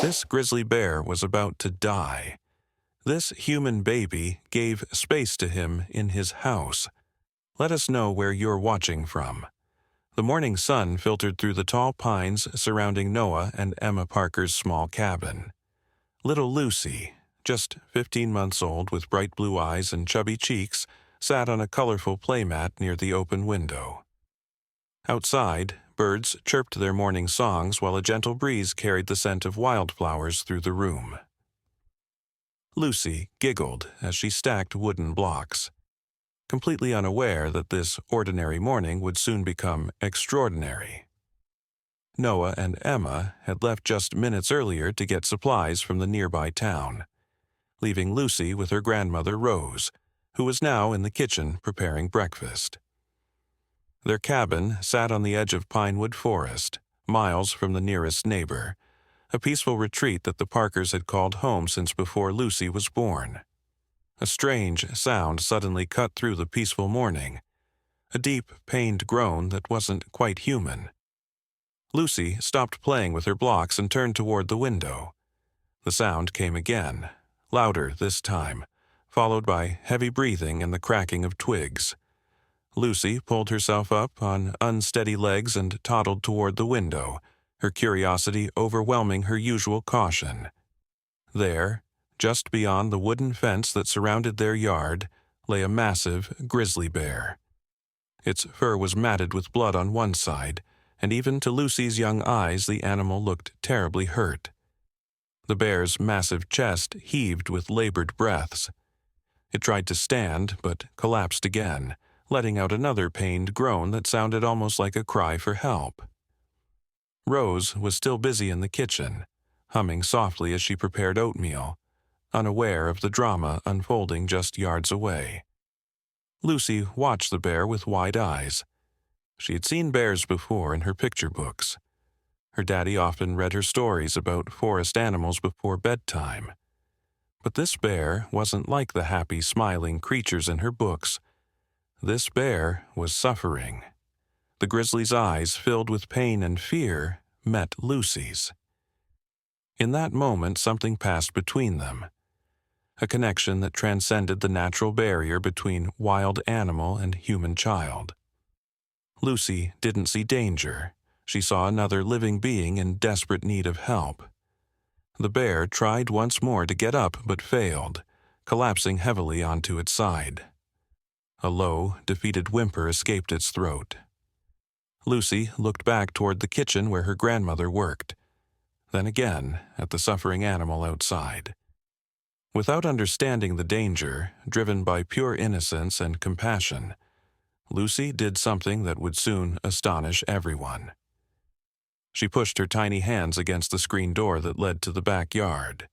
This grizzly bear was about to die. This human baby gave space to him in his house. Let us know where you're watching from. The morning sun filtered through the tall pines surrounding Noah and Emma Parker's small cabin. Little Lucy, just 15 months old with bright blue eyes and chubby cheeks, sat on a colorful playmat near the open window. Outside, birds chirped their morning songs while a gentle breeze carried the scent of wildflowers through the room. Lucy giggled as she stacked wooden blocks, completely unaware that this ordinary morning would soon become extraordinary. Noah and Emma had left just minutes earlier to get supplies from the nearby town, leaving Lucy with her grandmother Rose, who was now in the kitchen preparing breakfast. Their cabin sat on the edge of Pinewood Forest, miles from the nearest neighbor, a peaceful retreat that the Parkers had called home since before Lucy was born. A strange sound suddenly cut through the peaceful morning, a deep, pained groan that wasn't quite human. Lucy stopped playing with her blocks and turned toward the window. The sound came again, louder this time, followed by heavy breathing and the cracking of twigs. Lucy pulled herself up on unsteady legs and toddled toward the window, her curiosity overwhelming her usual caution. There, just beyond the wooden fence that surrounded their yard, lay a massive grizzly bear. Its fur was matted with blood on one side, and even to Lucy's young eyes the animal looked terribly hurt. The bear's massive chest heaved with labored breaths. It tried to stand, but collapsed again, letting out another pained groan that sounded almost like a cry for help. Rose was still busy in the kitchen, humming softly as she prepared oatmeal, unaware of the drama unfolding just yards away. Lucy watched the bear with wide eyes. She had seen bears before in her picture books. Her daddy often read her stories about forest animals before bedtime. But this bear wasn't like the happy, smiling creatures in her books. This bear was suffering. The grizzly's eyes, filled with pain and fear, met Lucy's. In that moment, something passed between them, a connection that transcended the natural barrier between wild animal and human child. Lucy didn't see danger. She saw another living being in desperate need of help. The bear tried once more to get up but failed, collapsing heavily onto its side. A low, defeated whimper escaped its throat. Lucy looked back toward the kitchen where her grandmother worked, then again at the suffering animal outside. Without understanding the danger, driven by pure innocence and compassion, Lucy did something that would soon astonish everyone. She pushed her tiny hands against the screen door that led to the backyard.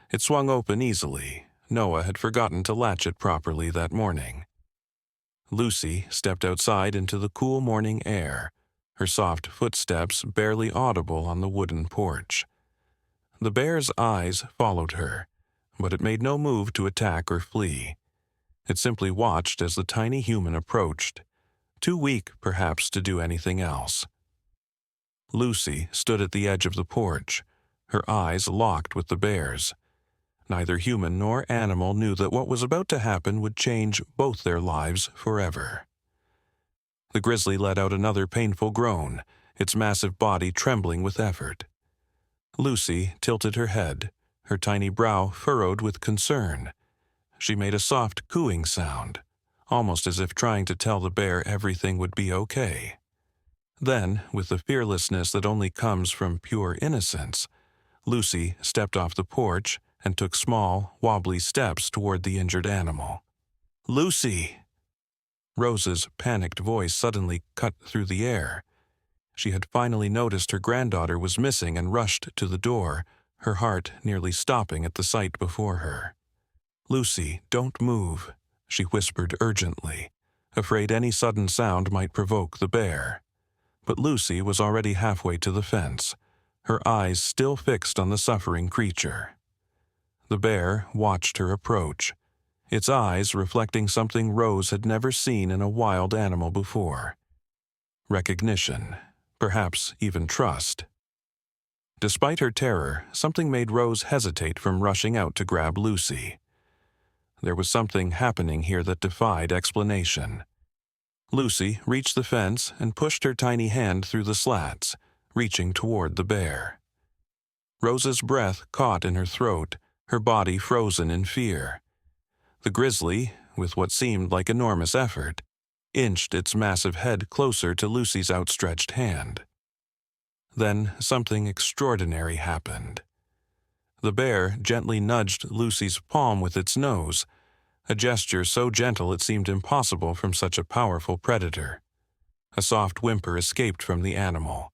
It swung open easily. Noah had forgotten to latch it properly that morning. Lucy stepped outside into the cool morning air, her soft footsteps barely audible on the wooden porch. The bear's eyes followed her, but it made no move to attack or flee. It simply watched as the tiny human approached, too weak perhaps to do anything else. Lucy stood at the edge of the porch, her eyes locked with the bear's. Neither human nor animal knew that what was about to happen would change both their lives forever. The grizzly let out another painful groan, its massive body trembling with effort. Lucy tilted her head, her tiny brow furrowed with concern. She made a soft cooing sound, almost as if trying to tell the bear everything would be okay. Then, with the fearlessness that only comes from pure innocence, Lucy stepped off the porch and took small, wobbly steps toward the injured animal. "Lucy!" Rose's panicked voice suddenly cut through the air. She had finally noticed her granddaughter was missing and rushed to the door, her heart nearly stopping at the sight before her. "Lucy, don't move," she whispered urgently, afraid any sudden sound might provoke the bear. But Lucy was already halfway to the fence, her eyes still fixed on the suffering creature. The bear watched her approach, its eyes reflecting something Rose had never seen in a wild animal before. Recognition, perhaps even trust. Despite her terror, something made Rose hesitate from rushing out to grab Lucy. There was something happening here that defied explanation. Lucy reached the fence and pushed her tiny hand through the slats, reaching toward the bear. Rose's breath caught in her throat, her body frozen in fear. The grizzly, with what seemed like enormous effort, inched its massive head closer to Lucy's outstretched hand. Then something extraordinary happened. The bear gently nudged Lucy's palm with its nose, a gesture so gentle it seemed impossible from such a powerful predator. A soft whimper escaped from the animal,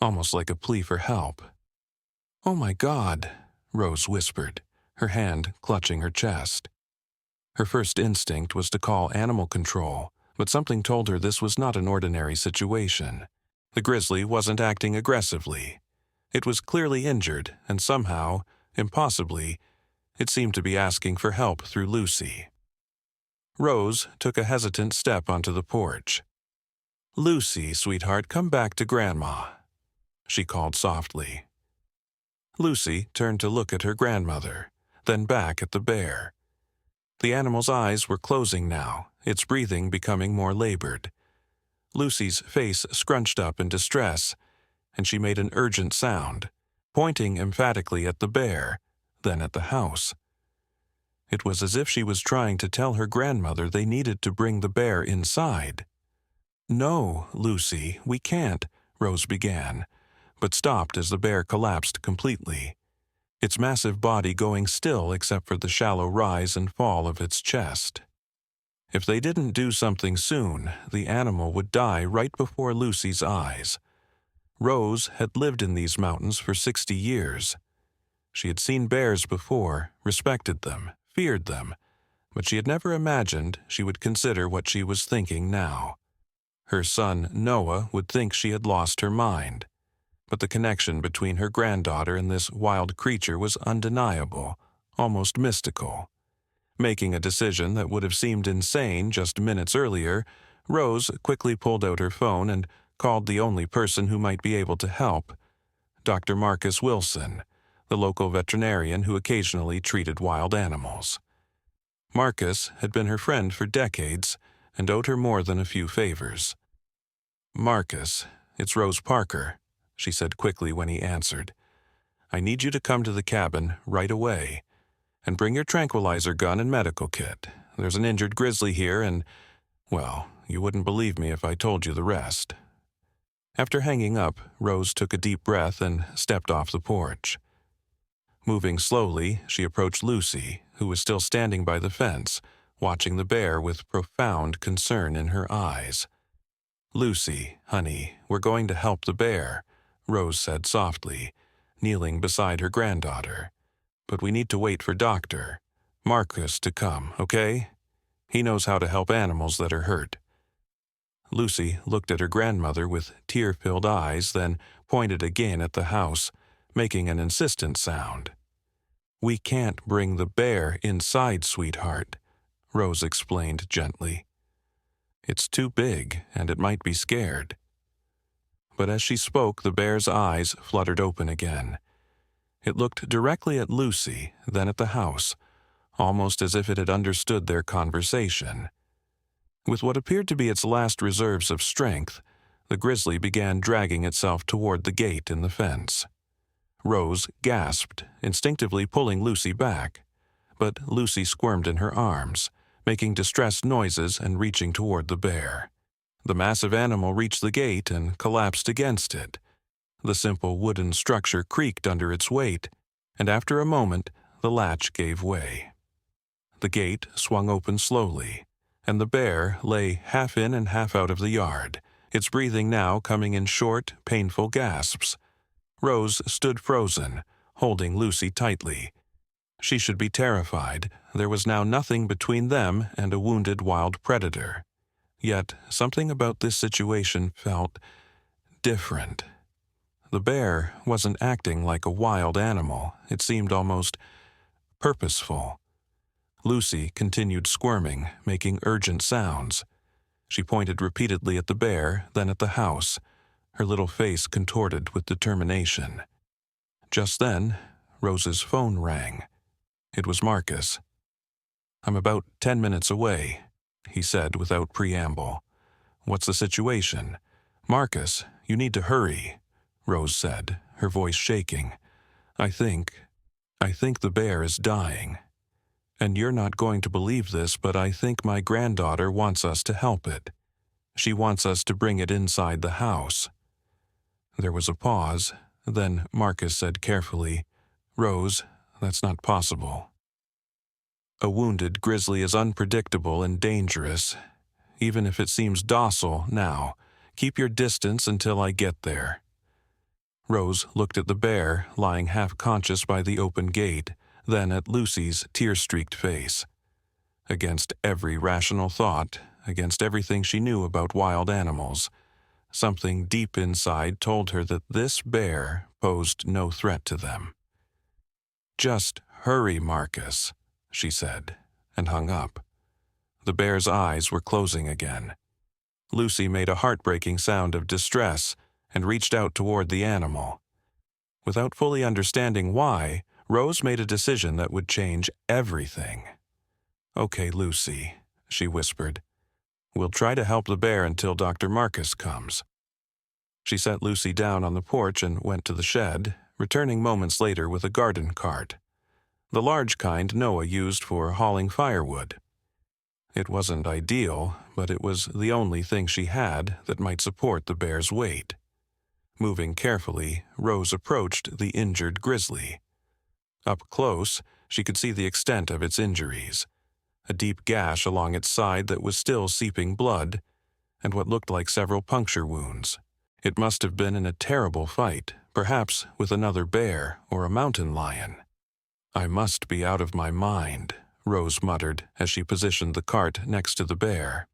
almost like a plea for help. "Oh my God," Rose whispered, her hand clutching her chest. Her first instinct was to call animal control, but something told her this was not an ordinary situation. The grizzly wasn't acting aggressively. It was clearly injured, and somehow, impossibly, it seemed to be asking for help through Lucy. Rose took a hesitant step onto the porch. "Lucy, sweetheart, come back to Grandma," she called softly. Lucy turned to look at her grandmother, then back at the bear. The animal's eyes were closing now, its breathing becoming more labored. Lucy's face scrunched up in distress, and she made an urgent sound, pointing emphatically at the bear, then at the house. It was as if she was trying to tell her grandmother they needed to bring the bear inside. "No, Lucy, we can't," Rose began, but stopped as the bear collapsed completely, its massive body going still except for the shallow rise and fall of its chest. If they didn't do something soon, the animal would die right before Lucy's eyes. Rose had lived in these mountains for 60 years. She had seen bears before, respected them, feared them, but she had never imagined she would consider what she was thinking now. Her son, Noah, would think she had lost her mind. But the connection between her granddaughter and this wild creature was undeniable, almost mystical. Making a decision that would have seemed insane just minutes earlier, Rose quickly pulled out her phone and called the only person who might be able to help, Dr. Marcus Wilson, the local veterinarian who occasionally treated wild animals. Marcus had been her friend for decades and owed her more than a few favors. "Marcus, it's Rose Parker," she said quickly when he answered. "I need you to come to the cabin right away. And bring your tranquilizer gun and medical kit. There's an injured grizzly here and, well, you wouldn't believe me if I told you the rest." After hanging up, Rose took a deep breath and stepped off the porch. Moving slowly, she approached Lucy, who was still standing by the fence, watching the bear with profound concern in her eyes. "Lucy, honey, we're going to help the bear," Rose said softly, kneeling beside her granddaughter. "But we need to wait for Dr. Marcus to come, okay? He knows how to help animals that are hurt." Lucy looked at her grandmother with tear-filled eyes, then pointed again at the house, making an insistent sound. "We can't bring the bear inside, sweetheart," Rose explained gently. "It's too big, and it might be scared." But as she spoke, the bear's eyes fluttered open again. It looked directly at Lucy, then at the house, almost as if it had understood their conversation. With what appeared to be its last reserves of strength, the grizzly began dragging itself toward the gate in the fence. Rose gasped, instinctively pulling Lucy back, but Lucy squirmed in her arms, making distressed noises and reaching toward the bear. The massive animal reached the gate and collapsed against it. The simple wooden structure creaked under its weight, and after a moment, the latch gave way. The gate swung open slowly, and the bear lay half in and half out of the yard, its breathing now coming in short, painful gasps. Rose stood frozen, holding Lucy tightly. She should be terrified. There was now nothing between them and a wounded wild predator. Yet something about this situation felt different. The bear wasn't acting like a wild animal. It seemed almost purposeful. Lucy continued squirming, making urgent sounds. She pointed repeatedly at the bear, then at the house, her little face contorted with determination. Just then, Rose's phone rang. It was Marcus. "I'm about 10 minutes away," he said without preamble. "What's the situation?" "Marcus, you need to hurry," Rose said, her voice shaking. I think the bear is dying. And you're not going to believe this, but I think my granddaughter wants us to help it. She wants us to bring it inside the house." There was a pause. Then Marcus said carefully, "Rose, that's not possible. A wounded grizzly is unpredictable and dangerous. Even if it seems docile now, keep your distance until I get there." Rose looked at the bear, lying half-conscious by the open gate, then at Lucy's tear-streaked face. Against every rational thought, against everything she knew about wild animals, something deep inside told her that this bear posed no threat to them. "Just hurry, Marcus," she said, and hung up. The bear's eyes were closing again. Lucy made a heartbreaking sound of distress and reached out toward the animal. Without fully understanding why, Rose made a decision that would change everything. "Okay, Lucy," she whispered. "We'll try to help the bear until Dr. Marcus comes." She set Lucy down on the porch and went to the shed, returning moments later with a garden cart. The large kind Noah used for hauling firewood. It wasn't ideal, but it was the only thing she had that might support the bear's weight. Moving carefully, Rose approached the injured grizzly. Up close, she could see the extent of its injuries. A deep gash along its side that was still seeping blood, and what looked like several puncture wounds. It must have been in a terrible fight, perhaps with another bear or a mountain lion. "I must be out of my mind," Rose muttered as she positioned the cart next to the bear.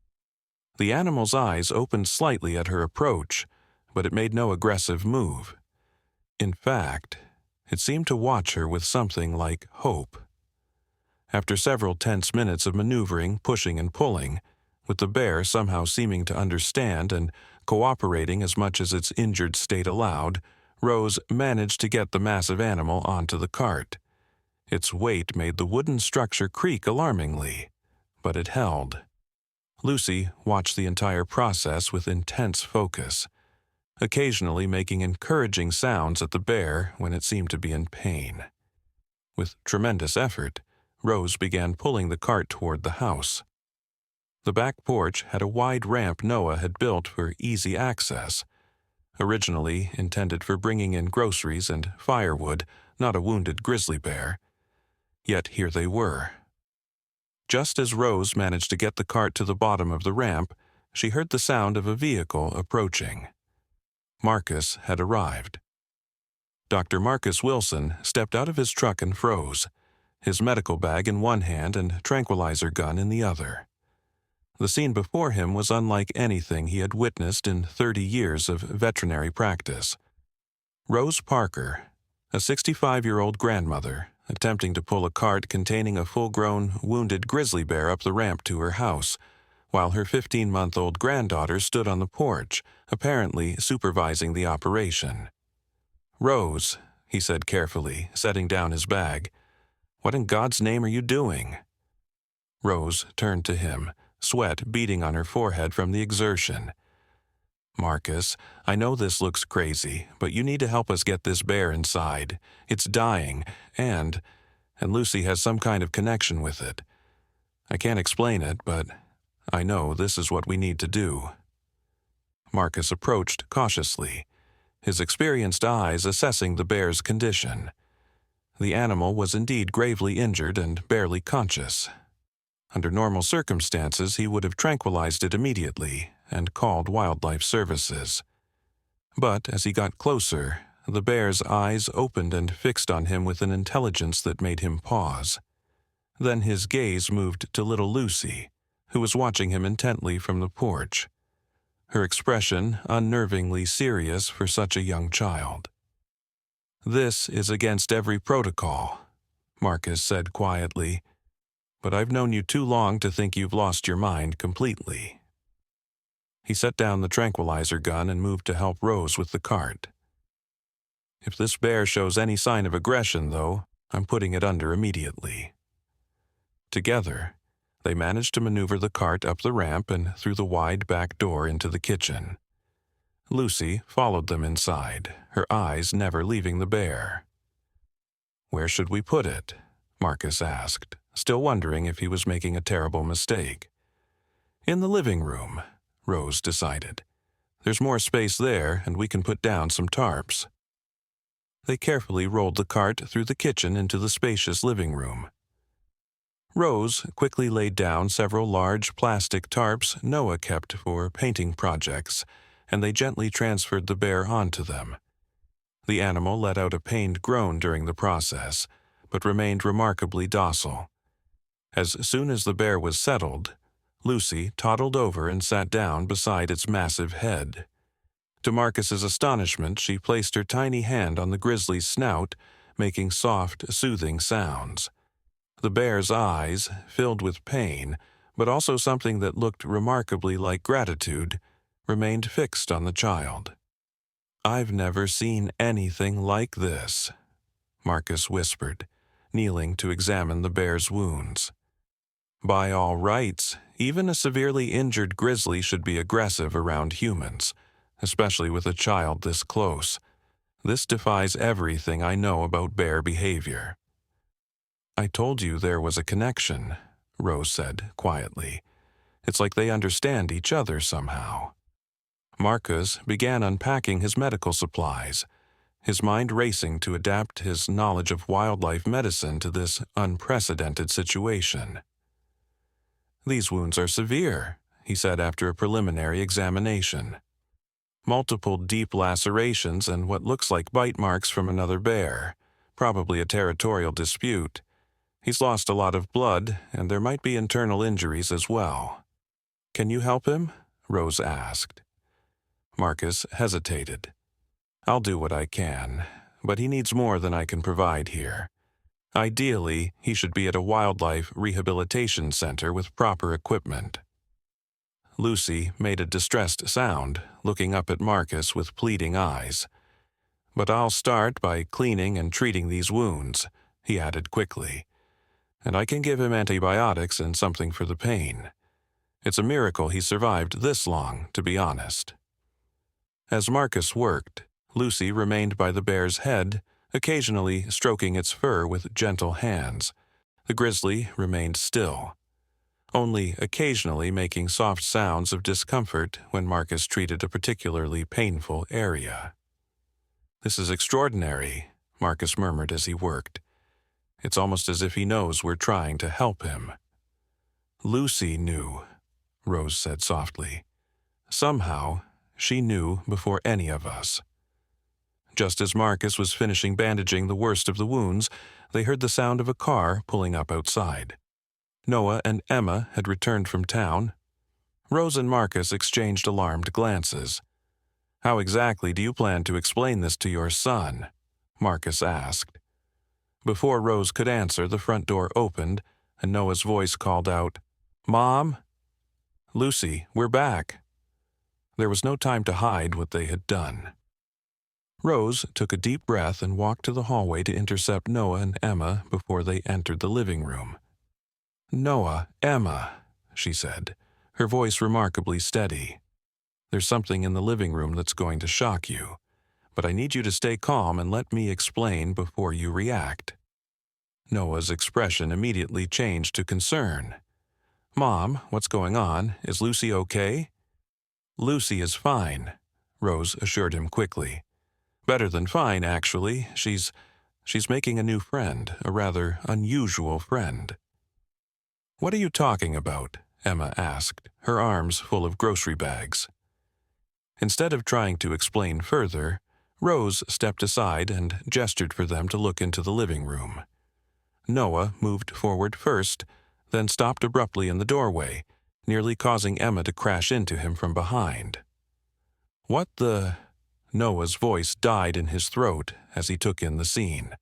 The animal's eyes opened slightly at her approach, but it made no aggressive move. In fact, it seemed to watch her with something like hope. After several tense minutes of maneuvering, pushing, and pulling, with the bear somehow seeming to understand and cooperating as much as its injured state allowed, Rose managed to get the massive animal onto the cart. Its weight made the wooden structure creak alarmingly, but it held. Lucy watched the entire process with intense focus, occasionally making encouraging sounds at the bear when it seemed to be in pain. With tremendous effort, Rose began pulling the cart toward the house. The back porch had a wide ramp Noah had built for easy access, originally intended for bringing in groceries and firewood, not a wounded grizzly bear. Yet here they were. Just as Rose managed to get the cart to the bottom of the ramp, she heard the sound of a vehicle approaching. Marcus had arrived. Dr. Marcus Wilson stepped out of his truck and froze, his medical bag in one hand and tranquilizer gun in the other. The scene before him was unlike anything he had witnessed in 30 years of veterinary practice. Rose Parker, a 65-year-old grandmother, attempting to pull a cart containing a full-grown, wounded grizzly bear up the ramp to her house, while her 15-month-old granddaughter stood on the porch, apparently supervising the operation. "Rose," he said carefully, setting down his bag, "what in God's name are you doing?" Rose turned to him, sweat beading on her forehead from the exertion. "Marcus, I know this looks crazy, but you need to help us get this bear inside. It's dying, and Lucy has some kind of connection with it. I can't explain it, but I know this is what we need to do." Marcus approached cautiously, his experienced eyes assessing the bear's condition. The animal was indeed gravely injured and barely conscious. Under normal circumstances, he would have tranquilized it immediately and called wildlife services. But as he got closer, the bear's eyes opened and fixed on him with an intelligence that made him pause. Then his gaze moved to little Lucy, who was watching him intently from the porch, her expression unnervingly serious for such a young child. "This is against every protocol," Marcus said quietly, "but I've known you too long to think you've lost your mind completely." He set down the tranquilizer gun and moved to help Rose with the cart. If this bear shows any sign of aggression, though, I'm putting it under immediately." Together, they managed to maneuver the cart up the ramp and through the wide back door into the kitchen. Lucy followed them inside, her eyes never leaving the bear. "Where should we put it?" Marcus asked, still wondering if he was making a terrible mistake. "In the living room," Rose decided. "There's more space there, and we can put down some tarps." They carefully rolled the cart through the kitchen into the spacious living room. Rose quickly laid down several large plastic tarps Noah kept for painting projects, and they gently transferred the bear onto them. The animal let out a pained groan during the process, but remained remarkably docile. As soon as the bear was settled, Lucy toddled over and sat down beside its massive head. To Marcus's astonishment, she placed her tiny hand on the grizzly's snout, making soft, soothing sounds. The bear's eyes, filled with pain, but also something that looked remarkably like gratitude, remained fixed on the child. "I've never seen anything like this," Marcus whispered, kneeling to examine the bear's wounds. "By all rights, even a severely injured grizzly should be aggressive around humans, especially with a child this close. This defies everything I know about bear behavior." "I told you there was a connection," Rose said quietly. "It's like they understand each other somehow." Marcus began unpacking his medical supplies, his mind racing to adapt his knowledge of wildlife medicine to this unprecedented situation. "These wounds are severe," he said after a preliminary examination. "Multiple deep lacerations and what looks like bite marks from another bear, probably a territorial dispute. He's lost a lot of blood, and there might be internal injuries as well." "Can you help him?" Rose asked. Marcus hesitated. "I'll do what I can, but he needs more than I can provide here. Ideally, he should be at a wildlife rehabilitation center with proper equipment." Lucy made a distressed sound, looking up at Marcus with pleading eyes. "But I'll start by cleaning and treating these wounds," he added quickly. "And I can give him antibiotics and something for the pain. It's a miracle he survived this long, to be honest." As Marcus worked, Lucy remained by the bear's head, occasionally stroking its fur with gentle hands. The grizzly remained still, only occasionally making soft sounds of discomfort when Marcus treated a particularly painful area. "This is extraordinary," Marcus murmured as he worked. "It's almost as if he knows we're trying to help him." "Lucy knew," Rose said softly. "Somehow, she knew before any of us." Just as Marcus was finishing bandaging the worst of the wounds, they heard the sound of a car pulling up outside. Noah and Emma had returned from town. Rose and Marcus exchanged alarmed glances. "How exactly do you plan to explain this to your son?" Marcus asked. Before Rose could answer, the front door opened, and Noah's voice called out, "Mom?" "Lucy, we're back." There was no time to hide what they had done. Rose took a deep breath and walked to the hallway to intercept Noah and Emma before they entered the living room. "Noah, Emma," she said, her voice remarkably steady. "There's something in the living room that's going to shock you, but I need you to stay calm and let me explain before you react." Noah's expression immediately changed to concern. "Mom, what's going on? Is Lucy okay?" "Lucy is fine," Rose assured him quickly. "Better than fine, actually. She's making a new friend, a rather unusual friend." "What are you talking about?" Emma asked, her arms full of grocery bags. Instead of trying to explain further, Rose stepped aside and gestured for them to look into the living room. Noah moved forward first, then stopped abruptly in the doorway, nearly causing Emma to crash into him from behind. "What the—" Noah's voice died in his throat as he took in the scene.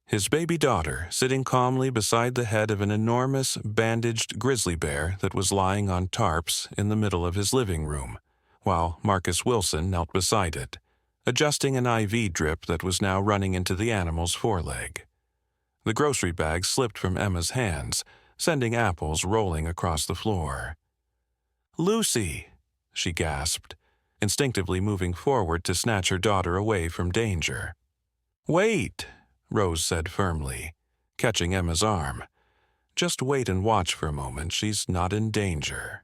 His baby daughter sitting calmly beside the head of an enormous, bandaged grizzly bear that was lying on tarps in the middle of his living room, while Marcus Wilson knelt beside it, adjusting an IV drip that was now running into the animal's foreleg. The grocery bag slipped from Emma's hands, sending apples rolling across the floor. "Lucy!" she gasped, instinctively moving forward to snatch her daughter away from danger. "Wait," Rose said firmly, catching Emma's arm. "Just wait and watch for a moment. She's not in danger."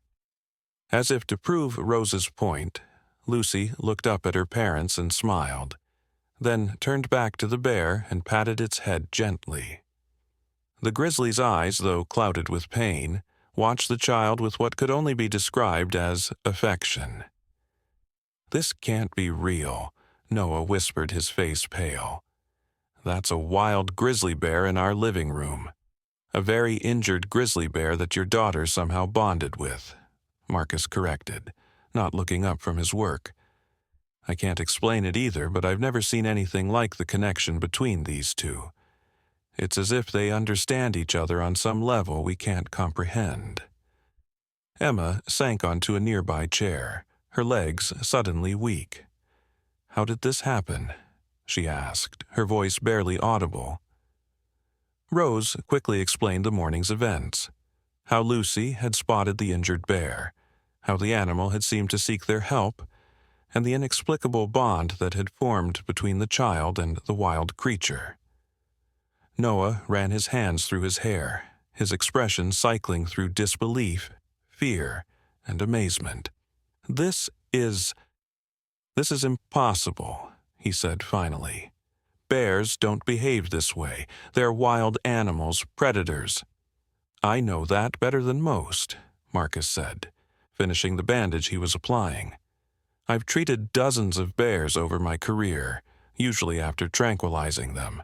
As if to prove Rose's point, Lucy looked up at her parents and smiled, then turned back to the bear and patted its head gently. The grizzly's eyes, though clouded with pain, watched the child with what could only be described as affection. "This can't be real," Noah whispered, his face pale. "That's a wild grizzly bear in our living room. A very injured grizzly bear that your daughter somehow bonded with," Marcus corrected, not looking up from his work. "I can't explain it either, but I've never seen anything like the connection between these two. It's as if they understand each other on some level we can't comprehend." Emma sank onto a nearby chair, her legs suddenly weak. "How did this happen?" she asked, her voice barely audible. Rose quickly explained the morning's events, how Lucy had spotted the injured bear, how the animal had seemed to seek their help, and the inexplicable bond that had formed between the child and the wild creature. Noah ran his hands through his hair, his expression cycling through disbelief, fear, and amazement. This is impossible," he said finally. "Bears don't behave this way. They're wild animals, predators." "I know that better than most," Marcus said, finishing the bandage he was applying. "I've treated dozens of bears over my career, usually after tranquilizing them.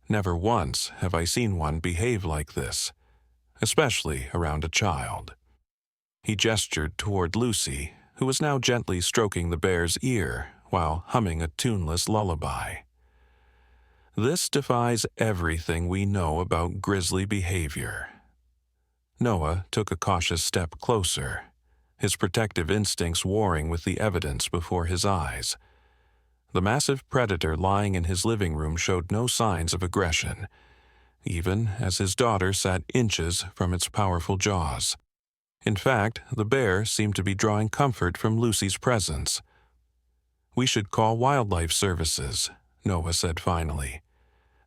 Never once have I seen one behave like this, especially around a child." He gestured toward Lucy, who was now gently stroking the bear's ear while humming a tuneless lullaby. "This defies everything we know about grizzly behavior." Noah took a cautious step closer, his protective instincts warring with the evidence before his eyes. The massive predator lying in his living room showed no signs of aggression, even as his daughter sat inches from its powerful jaws. In fact, the bear seemed to be drawing comfort from Lucy's presence. "We should call wildlife services," Noah said finally.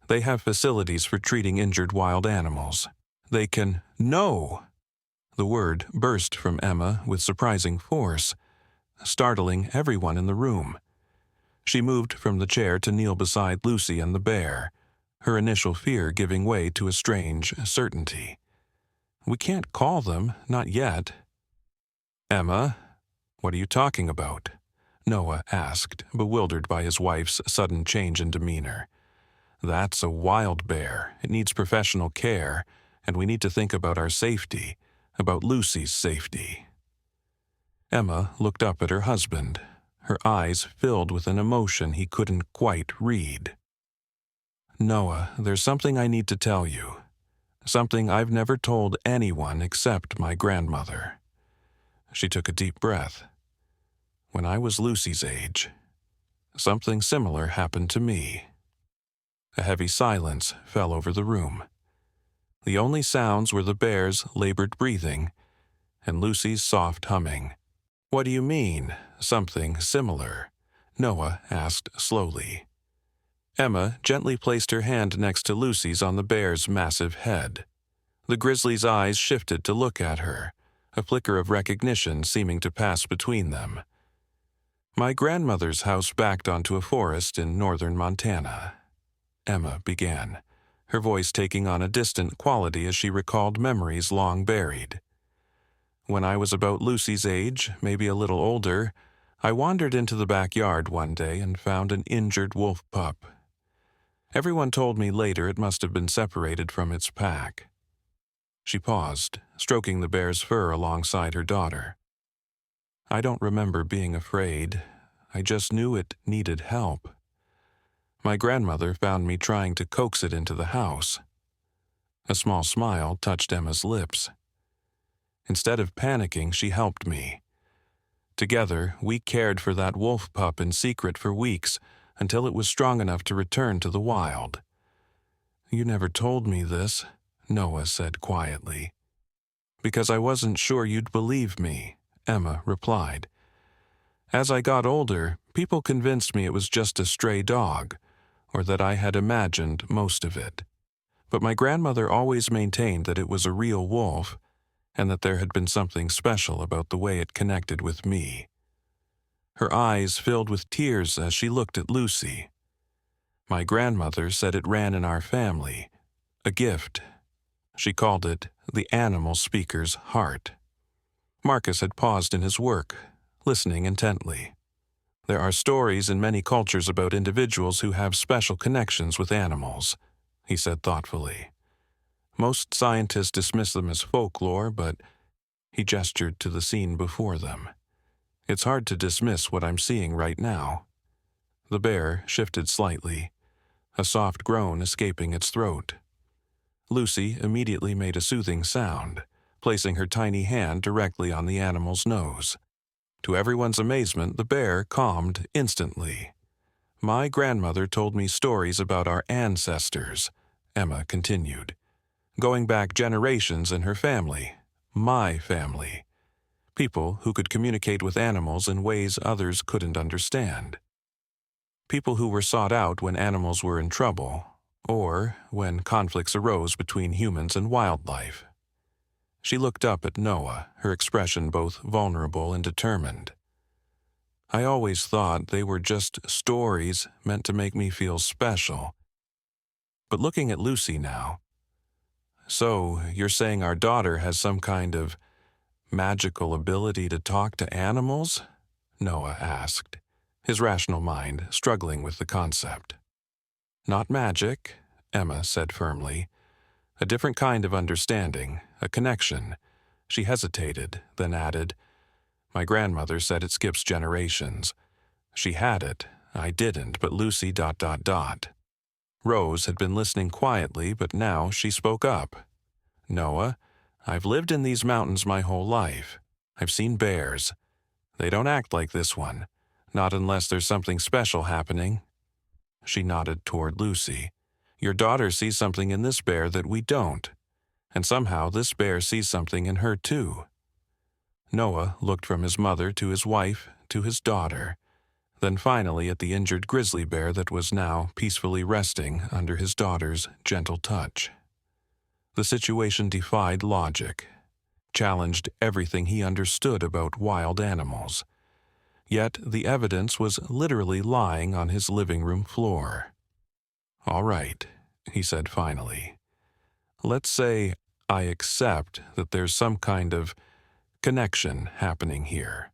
"They have facilities for treating injured wild animals. They can—" "No!" The word burst from Emma with surprising force, startling everyone in the room. She moved from the chair to kneel beside Lucy and the bear, her initial fear giving way to a strange certainty. "We can't call them, not yet." "Emma, what are you talking about?" Noah asked, bewildered by his wife's sudden change in demeanor. "That's a wild bear. It needs professional care, and we need to think about our safety, about Lucy's safety." Emma looked up at her husband, her eyes filled with an emotion he couldn't quite read. "Noah, there's something I need to tell you. Something I've never told anyone except my grandmother." She took a deep breath. "When I was Lucy's age, something similar happened to me." A heavy silence fell over the room. The only sounds were the bear's labored breathing and Lucy's soft humming. "What do you mean, something similar?" Noah asked slowly. Emma gently placed her hand next to Lucy's on the bear's massive head. The grizzly's eyes shifted to look at her, a flicker of recognition seeming to pass between them. "My grandmother's house backed onto a forest in northern Montana," Emma began, her voice taking on a distant quality as she recalled memories long buried. "When I was about Lucy's age, maybe a little older, I wandered into the backyard one day and found an injured wolf pup. Everyone told me later it must have been separated from its pack." She paused, stroking the bear's fur alongside her daughter. "I don't remember being afraid. I just knew it needed help. My grandmother found me trying to coax it into the house." A small smile touched Emma's lips. "Instead of panicking, she helped me. Together, we cared for that wolf pup in secret for weeks until it was strong enough to return to the wild. You never told me this, Noah said quietly. Because I wasn't sure you'd believe me, Emma replied. As I got older, people convinced me it was just a stray dog, or that I had imagined most of it. But my grandmother always maintained that it was a real wolf, and that there had been something special about the way it connected with me. Her eyes filled with tears as she looked at Lucy. My grandmother said it ran in our family, a gift. She called it the animal speaker's heart. Marcus had paused in his work, listening intently. There are stories in many cultures about individuals who have special connections with animals, he said thoughtfully. Most scientists dismiss them as folklore, but he gestured to the scene before them. It's hard to dismiss what I'm seeing right now. The bear shifted slightly, a soft groan escaping its throat. Lucy immediately made a soothing sound, placing her tiny hand directly on the animal's nose. To everyone's amazement, the bear calmed instantly. My grandmother told me stories about our ancestors, Emma continued, going back generations in her family, my family. People who could communicate with animals in ways others couldn't understand. People who were sought out when animals were in trouble, or when conflicts arose between humans and wildlife. She looked up at Noah, her expression both vulnerable and determined. I always thought they were just stories meant to make me feel special. But looking at Lucy now, so you're saying our daughter has some kind of magical ability to talk to animals? Noah asked, his rational mind struggling with the concept. Not magic, Emma said firmly. A different kind of understanding, a connection. She hesitated, then added, My grandmother said it skips generations. She had it, I didn't, but Lucy ... Rose had been listening quietly, but now she spoke up. Noah, I've lived in these mountains my whole life. I've seen bears. They don't act like this one, not unless there's something special happening. She nodded toward Lucy. Your daughter sees something in this bear that we don't, and somehow this bear sees something in her too. Noah looked from his mother to his wife to his daughter, then finally at the injured grizzly bear that was now peacefully resting under his daughter's gentle touch. The situation defied logic, challenged everything he understood about wild animals. Yet the evidence was literally lying on his living room floor. All right, he said finally. Let's say I accept that there's some kind of connection happening here.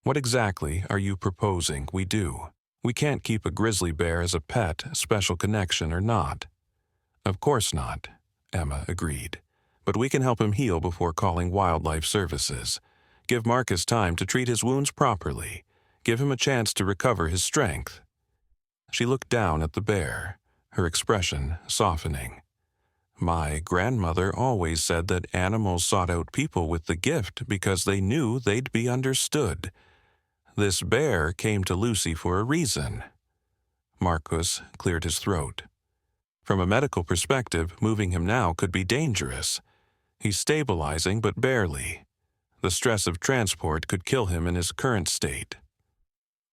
What exactly are you proposing we do? We can't keep a grizzly bear as a pet, special connection or not. Of course not, Emma agreed. But we can help him heal before calling wildlife services. Give Marcus time to treat his wounds properly. Give him a chance to recover his strength. She looked down at the bear, her expression softening. My grandmother always said that animals sought out people with the gift because they knew they'd be understood. This bear came to Lucy for a reason. Marcus cleared his throat. From a medical perspective, moving him now could be dangerous. He's stabilizing, but barely. The stress of transport could kill him in his current state.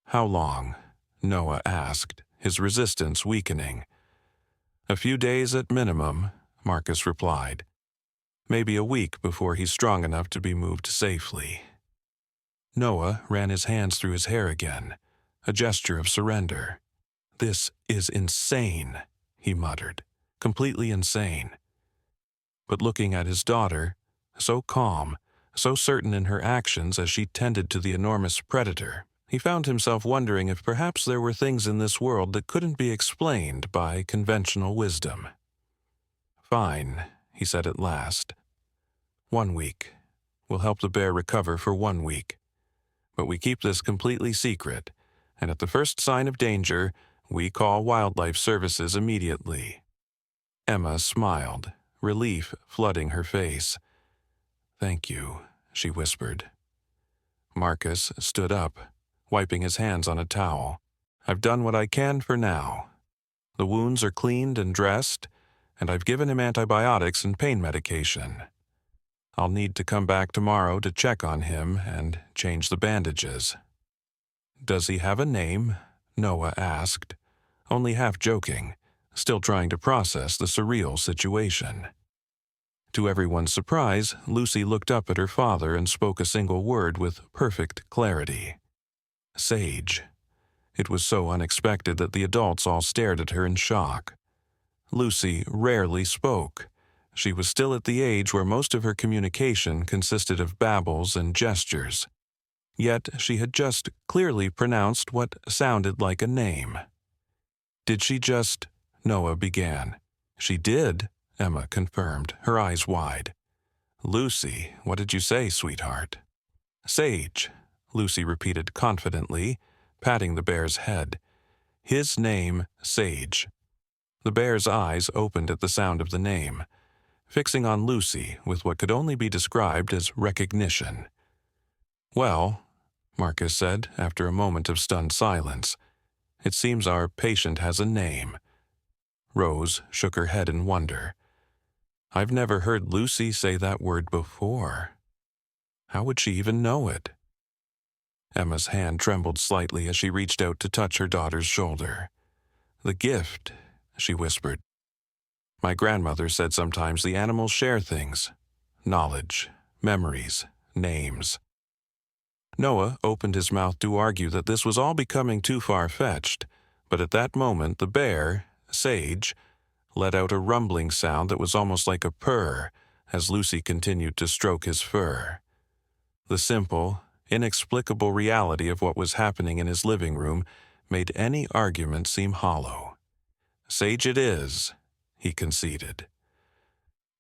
How long? Noah asked, his resistance weakening. A few days at minimum, Marcus replied. Maybe a week before he's strong enough to be moved safely. Noah ran his hands through his hair again, a gesture of surrender. This is insane, he muttered, completely insane. But looking at his daughter, so calm, so certain in her actions as she tended to the enormous predator, he found himself wondering if perhaps there were things in this world that couldn't be explained by conventional wisdom. Fine, he said at last. 1 week. We'll help the bear recover for 1 week. But we keep this completely secret, and at the first sign of danger, we call wildlife services immediately. Emma smiled, relief flooding her face. Thank you, she whispered. Marcus stood up, wiping his hands on a towel. "I've done what I can for now. The wounds are cleaned and dressed, and I've given him antibiotics and pain medication. I'll need to come back tomorrow to check on him and change the bandages." "Does he have a name?" Noah asked, only half joking, still trying to process the surreal situation. To everyone's surprise, Lucy looked up at her father and spoke a single word with perfect clarity. "Sage." It was so unexpected that the adults all stared at her in shock. Lucy rarely spoke. She was still at the age where most of her communication consisted of babbles and gestures. Yet she had just clearly pronounced what sounded like a name. "Did she just—" Noah began. "She did," Emma confirmed, her eyes wide. "Lucy, what did you say, sweetheart?" "Sage," Lucy repeated confidently, patting the bear's head. "His name, Sage." The bear's eyes opened at the sound of the name, fixing on Lucy with what could only be described as recognition. "Well," Marcus said after a moment of stunned silence, "it seems our patient has a name." Rose shook her head in wonder. "I've never heard Lucy say that word before. How would she even know it?" Emma's hand trembled slightly as she reached out to touch her daughter's shoulder. "The gift," she whispered. "My grandmother said sometimes the animals share things. Knowledge, memories, names." Noah opened his mouth to argue that this was all becoming too far-fetched, but at that moment the bear, Sage, let out a rumbling sound that was almost like a purr as Lucy continued to stroke his fur. The simple, inexplicable reality of what was happening in his living room made any argument seem hollow. "Sage it is," he conceded.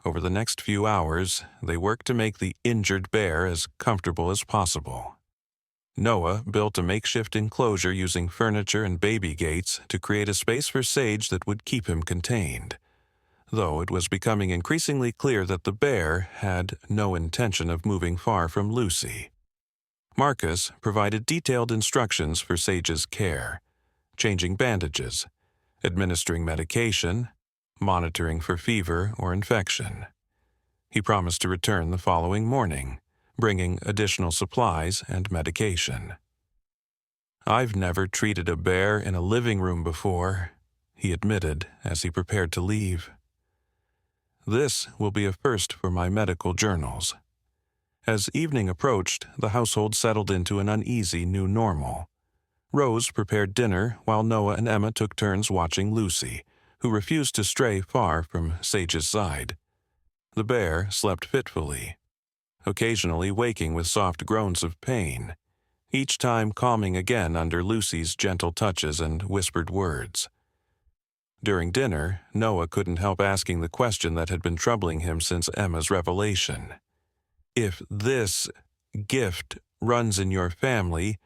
Over the next few hours, they worked to make the injured bear as comfortable as possible. Noah built a makeshift enclosure using furniture and baby gates to create a space for Sage that would keep him contained, though it was becoming increasingly clear that the bear had no intention of moving far from Lucy. Marcus provided detailed instructions for Sage's care, changing bandages, administering medication, monitoring for fever or infection. He promised to return the following morning, bringing additional supplies and medication. "I've never treated a bear in a living room before," he admitted as he prepared to leave. "This will be a first for my medical journals." As evening approached, the household settled into an uneasy new normal. Rose prepared dinner while Noah and Emma took turns watching Lucy, who refused to stray far from Sage's side. The bear slept fitfully, occasionally waking with soft groans of pain, each time calming again under Lucy's gentle touches and whispered words. During dinner, Noah couldn't help asking the question that had been troubling him since Emma's revelation. "If this gift runs in your family,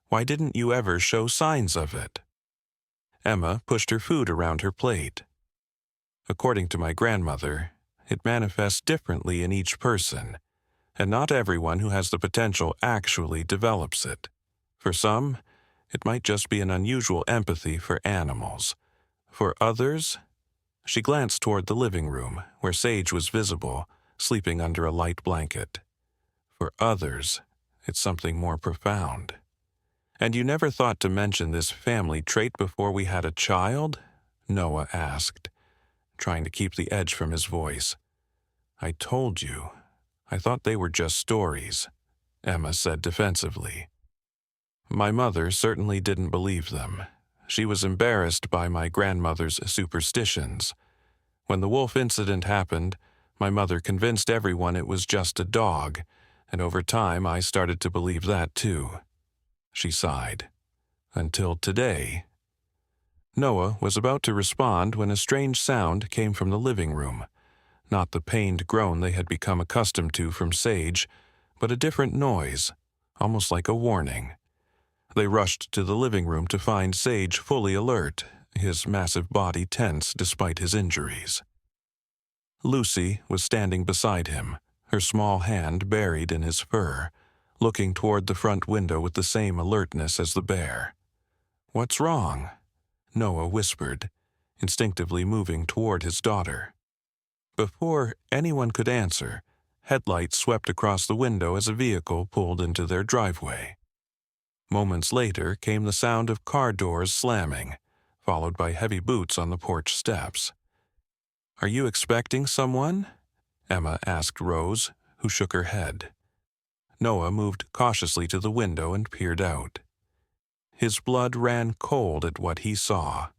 why didn't you ever show signs of it?" Emma pushed her food around her plate. "According to my grandmother, it manifests differently in each person, and not everyone who has the potential actually develops it. For some, it might just be an unusual empathy for animals. For others—" She glanced toward the living room, where Sage was visible, sleeping under a light blanket. "For others, it's something more profound." "And you never thought to mention this family trait before we had a child?" Noah asked, trying to keep the edge from his voice. "I told you. I thought they were just stories," Emma said defensively. "My mother certainly didn't believe them. She was embarrassed by my grandmother's superstitions. When the wolf incident happened, my mother convinced everyone it was just a dog, and over time I started to believe that too." She sighed. "Until today." Noah was about to respond when a strange sound came from the living room. Not the pained groan they had become accustomed to from Sage, but a different noise, almost like a warning. They rushed to the living room to find Sage fully alert, his massive body tense despite his injuries. Lucy was standing beside him, her small hand buried in his fur, looking toward the front window with the same alertness as the bear. "What's wrong?" Noah whispered, instinctively moving toward his daughter. Before anyone could answer, headlights swept across the window as a vehicle pulled into their driveway. Moments later came the sound of car doors slamming, followed by heavy boots on the porch steps. "Are you expecting someone?" Emma asked Rose, who shook her head. Noah moved cautiously to the window and peered out. His blood ran cold at what he saw.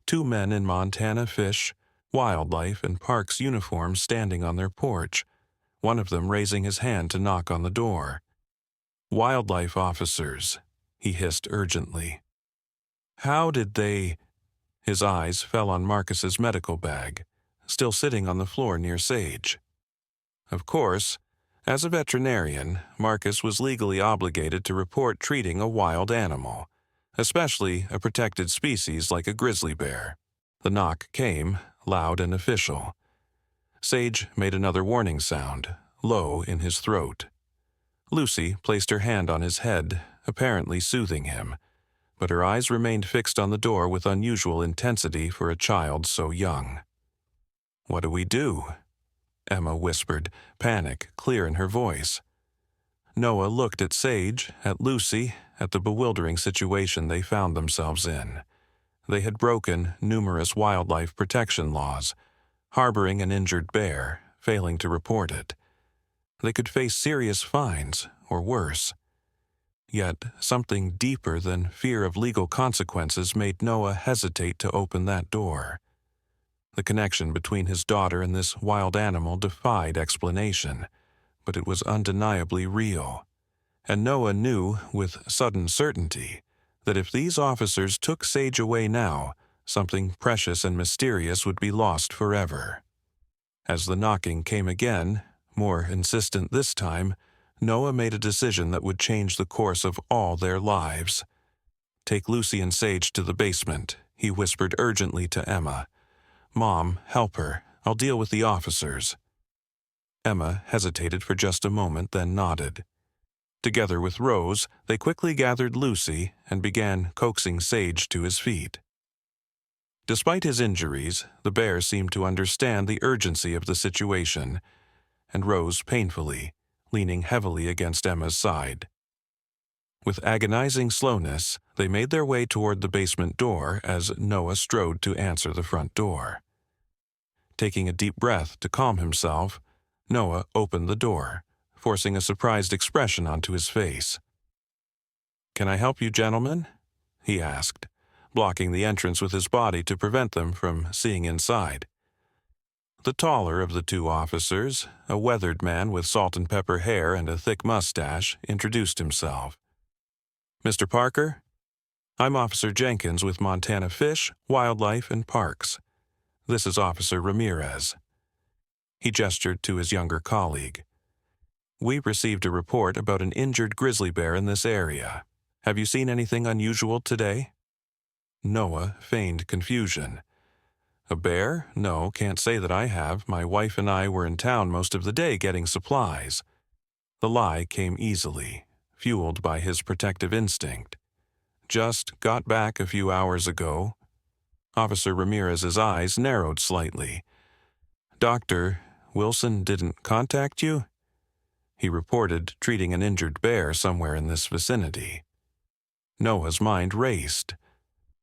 Two men in Montana Fish, Wildlife, and Parks uniforms standing on their porch, one of them raising his hand to knock on the door. "Wildlife officers," he hissed urgently. "How did they—" His eyes fell on Marcus's medical bag, still sitting on the floor near Sage. Of course, as a veterinarian, Marcus was legally obligated to report treating a wild animal, especially a protected species like a grizzly bear. The knock came, loud and official. Sage made another warning sound, low in his throat. Lucy placed her hand on his head, apparently soothing him, but her eyes remained fixed on the door with unusual intensity for a child so young. "What do we do?" Emma whispered, panic clear in her voice. Noah looked at Sage, at Lucy, at the bewildering situation they found themselves in. They had broken numerous wildlife protection laws, harboring an injured bear, failing to report it. They could face serious fines, or worse. Yet something deeper than fear of legal consequences made Noah hesitate to open that door. The connection between his daughter and this wild animal defied explanation, but it was undeniably real. And Noah knew with sudden certainty that if these officers took Sage away now, something precious and mysterious would be lost forever. As the knocking came again, more insistent this time, Noah made a decision that would change the course of all their lives. "Take Lucy and Sage to the basement," he whispered urgently to Emma. "Mom, help her. I'll deal with the officers." Emma hesitated for just a moment, then nodded. Together with Rose, they quickly gathered Lucy and began coaxing Sage to his feet. Despite his injuries, the bear seemed to understand the urgency of the situation, and rose painfully, leaning heavily against Emma's side. With agonizing slowness, they made their way toward the basement door as Noah strode to answer the front door. Taking a deep breath to calm himself, Noah opened the door, forcing a surprised expression onto his face. "Can I help you, gentlemen?" he asked, blocking the entrance with his body to prevent them from seeing inside. The taller of the two officers, a weathered man with salt and pepper hair and a thick mustache, introduced himself. "Mr. Parker? I'm Officer Jenkins with Montana Fish, Wildlife, and Parks. This is Officer Ramirez." He gestured to his younger colleague. "We received a report about an injured grizzly bear in this area. Have you seen anything unusual today?" Noah feigned confusion. "A bear? No, can't say that I have. My wife and I were in town most of the day getting supplies." The lie came easily, fueled by his protective instinct. "Just got back a few hours ago." Officer Ramirez's eyes narrowed slightly. "Dr. Wilson didn't contact you?" He reported treating an injured bear somewhere in this vicinity. Noah's mind raced.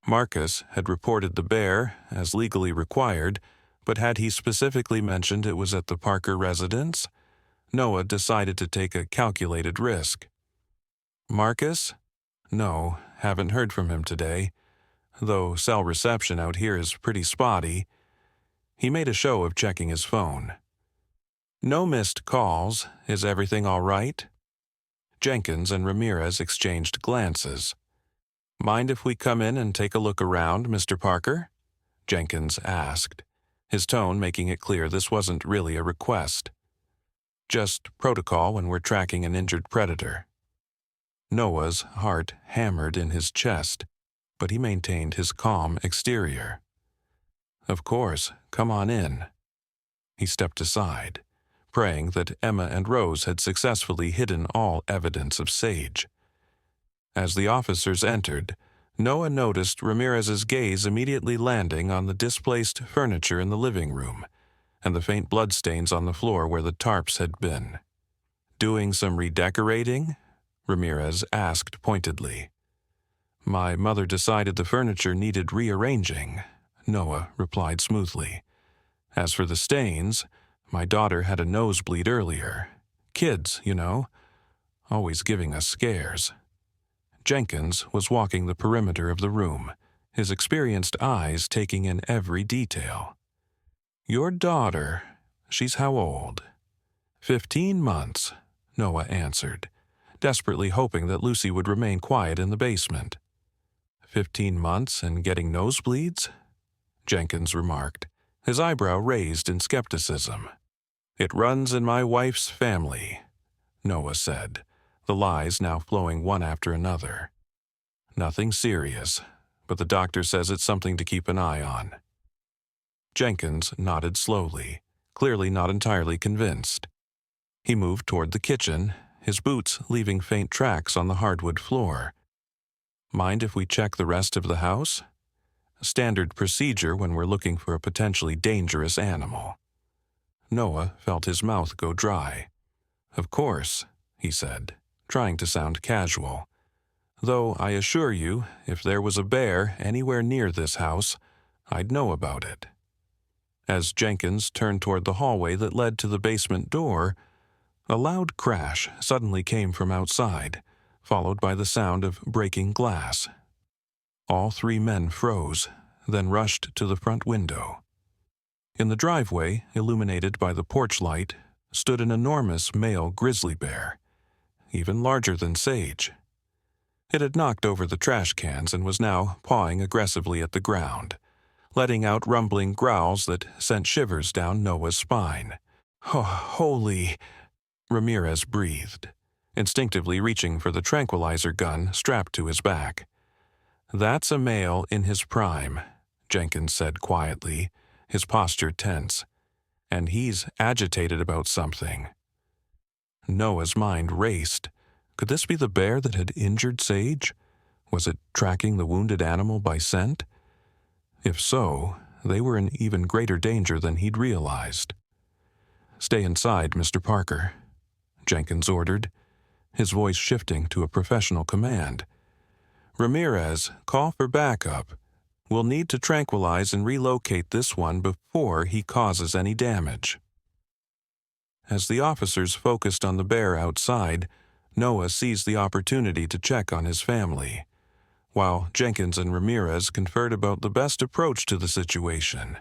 Marcus had reported the bear, as legally required, but had he specifically mentioned it was at the Parker residence? Noah decided to take a calculated risk. "Marcus? No, haven't heard from him today, though cell reception out here is pretty spotty." He made a show of checking his phone. "No missed calls. Is everything all right?" Jenkins and Ramirez exchanged glances. "Mind if we come in and take a look around, Mr. Parker?" Jenkins asked, his tone making it clear this wasn't really a request. "Just protocol when we're tracking an injured predator." Noah's heart hammered in his chest, but he maintained his calm exterior. "Of course, come on in." He stepped aside, praying that Emma and Rose had successfully hidden all evidence of Sage. As the officers entered, Noah noticed Ramirez's gaze immediately landing on the displaced furniture in the living room and the faint bloodstains on the floor where the tarps had been. "Doing some redecorating?" Ramirez asked pointedly. "My mother decided the furniture needed rearranging," Noah replied smoothly. "As for the stains, my daughter had a nosebleed earlier. Kids, you know, always giving us scares." Jenkins was walking the perimeter of the room, his experienced eyes taking in every detail. "Your daughter, she's how old?" 15 months, Noah answered, desperately hoping that Lucy would remain quiet in the basement. 15 months and getting nosebleeds? Jenkins remarked, his eyebrow raised in skepticism. "It runs in my wife's family," Noah said, the lies now flowing one after another. "Nothing serious, but the doctor says it's something to keep an eye on." Jenkins nodded slowly, clearly not entirely convinced. He moved toward the kitchen, his boots leaving faint tracks on the hardwood floor. "Mind if we check the rest of the house?" Standard procedure when we're looking for a potentially dangerous animal. Noah felt his mouth go dry. "Of course," he said, trying to sound casual. "Though I assure you, if there was a bear anywhere near this house, I'd know about it." As Jenkins turned toward the hallway that led to the basement door, a loud crash suddenly came from outside, followed by the sound of breaking glass. All three men froze, then rushed to the front window. In the driveway, illuminated by the porch light, stood an enormous male grizzly bear, even larger than Sage. It had knocked over the trash cans and was now pawing aggressively at the ground, letting out rumbling growls that sent shivers down Noah's spine. "Oh, holy!" Ramirez breathed, instinctively reaching for the tranquilizer gun strapped to his back. "That's a male in his prime," Jenkins said quietly, his posture tense. "And he's agitated about something." Noah's mind raced. Could this be the bear that had injured Sage? Was it tracking the wounded animal by scent? If so, they were in even greater danger than he'd realized. "Stay inside, Mr. Parker," Jenkins ordered, his voice shifting to a professional command. "Ramirez, call for backup. We'll need to tranquilize and relocate this one before he causes any damage." As the officers focused on the bear outside, Noah seized the opportunity to check on his family, while Jenkins and Ramirez conferred about the best approach to the situation.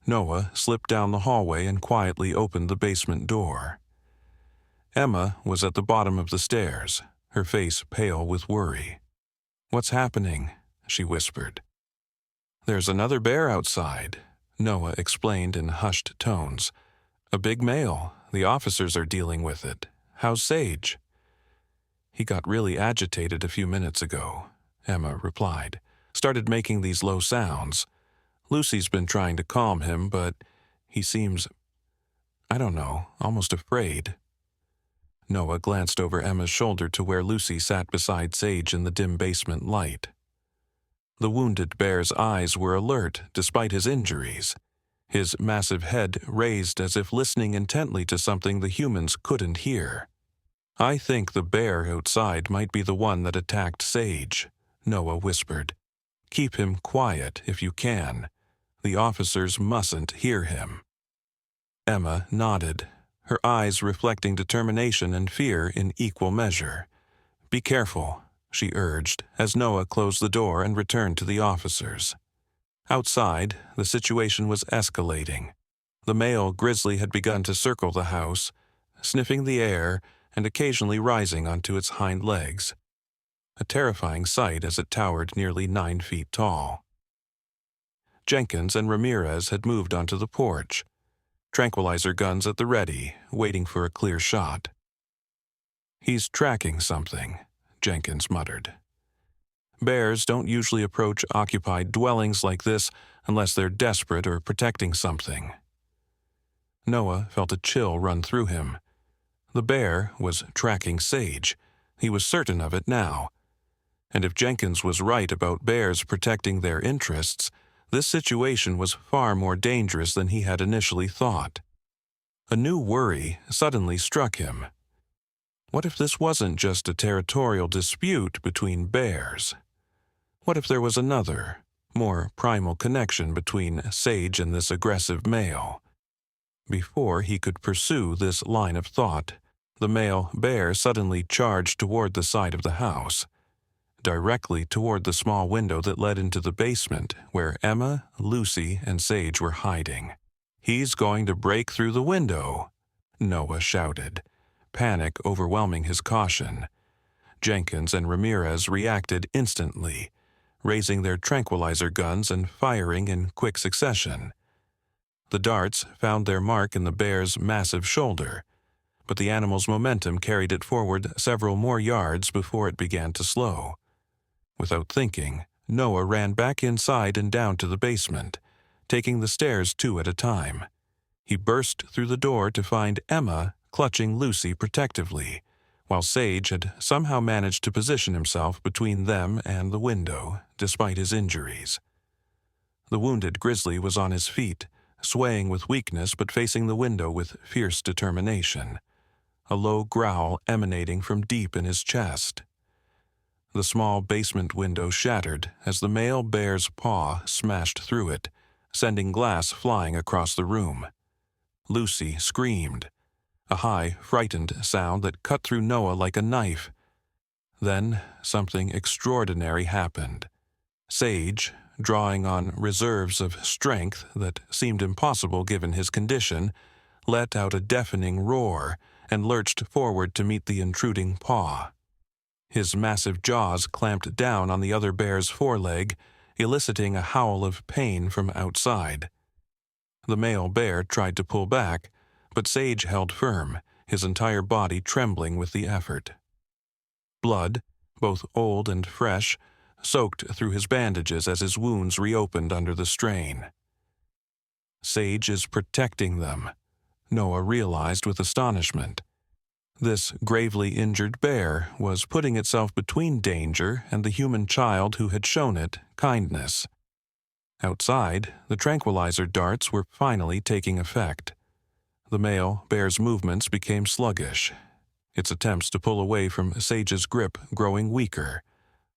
Noah slipped down the hallway and quietly opened the basement door. Emma was at the bottom of the stairs, her face pale with worry. "What's happening?" she whispered. "There's another bear outside," Noah explained in hushed tones. "A big male. The officers are dealing with it. How's Sage?" "He got really agitated a few minutes ago," Emma replied. "Started making these low sounds. Lucy's been trying to calm him, but he seems, I don't know, almost afraid." Noah glanced over Emma's shoulder to where Lucy sat beside Sage in the dim basement light. The wounded bear's eyes were alert despite his injuries, his massive head raised as if listening intently to something the humans couldn't hear. "I think the bear outside might be the one that attacked Sage," Noah whispered. "Keep him quiet if you can. The officers mustn't hear him." Emma nodded, her eyes reflecting determination and fear in equal measure. "Be careful," she urged, as Noah closed the door and returned to the officers. Outside, the situation was escalating. The male grizzly had begun to circle the house, sniffing the air and occasionally rising onto its hind legs. A terrifying sight as it towered nearly 9 feet tall. Jenkins and Ramirez had moved onto the porch, tranquilizer guns at the ready, waiting for a clear shot. "He's tracking something," Jenkins muttered. "Bears don't usually approach occupied dwellings like this unless they're desperate or protecting something." Noah felt a chill run through him. The bear was tracking Sage. He was certain of it now. And if Jenkins was right about bears protecting their interests, this situation was far more dangerous than he had initially thought. A new worry suddenly struck him. What if this wasn't just a territorial dispute between bears? What if there was another, more primal connection between Sage and this aggressive male? Before he could pursue this line of thought, the male bear suddenly charged toward the side of the house, directly toward the small window that led into the basement where Emma, Lucy, and Sage were hiding. "He's going to break through the window," Noah shouted, panic overwhelming his caution. Jenkins and Ramirez reacted instantly, raising their tranquilizer guns and firing in quick succession. The darts found their mark in the bear's massive shoulder, but the animal's momentum carried it forward several more yards before it began to slow. Without thinking, Noah ran back inside and down to the basement, taking the stairs two at a time. He burst through the door to find Emma clutching Lucy protectively, while Sage had somehow managed to position himself between them and the window, despite his injuries. The wounded grizzly was on his feet, swaying with weakness but facing the window with fierce determination, a low growl emanating from deep in his chest. The small basement window shattered as the male bear's paw smashed through it, sending glass flying across the room. Lucy screamed, a high, frightened sound that cut through Noah like a knife. Then something extraordinary happened. Sage, drawing on reserves of strength that seemed impossible given his condition, let out a deafening roar and lurched forward to meet the intruding paw. His massive jaws clamped down on the other bear's foreleg, eliciting a howl of pain from outside. The male bear tried to pull back, but Sage held firm, his entire body trembling with the effort. Blood, both old and fresh, soaked through his bandages as his wounds reopened under the strain. Sage is protecting them, Noah realized with astonishment. This gravely injured bear was putting itself between danger and the human child who had shown it kindness. Outside, the tranquilizer darts were finally taking effect. The male bear's movements became sluggish, its attempts to pull away from Sage's grip growing weaker.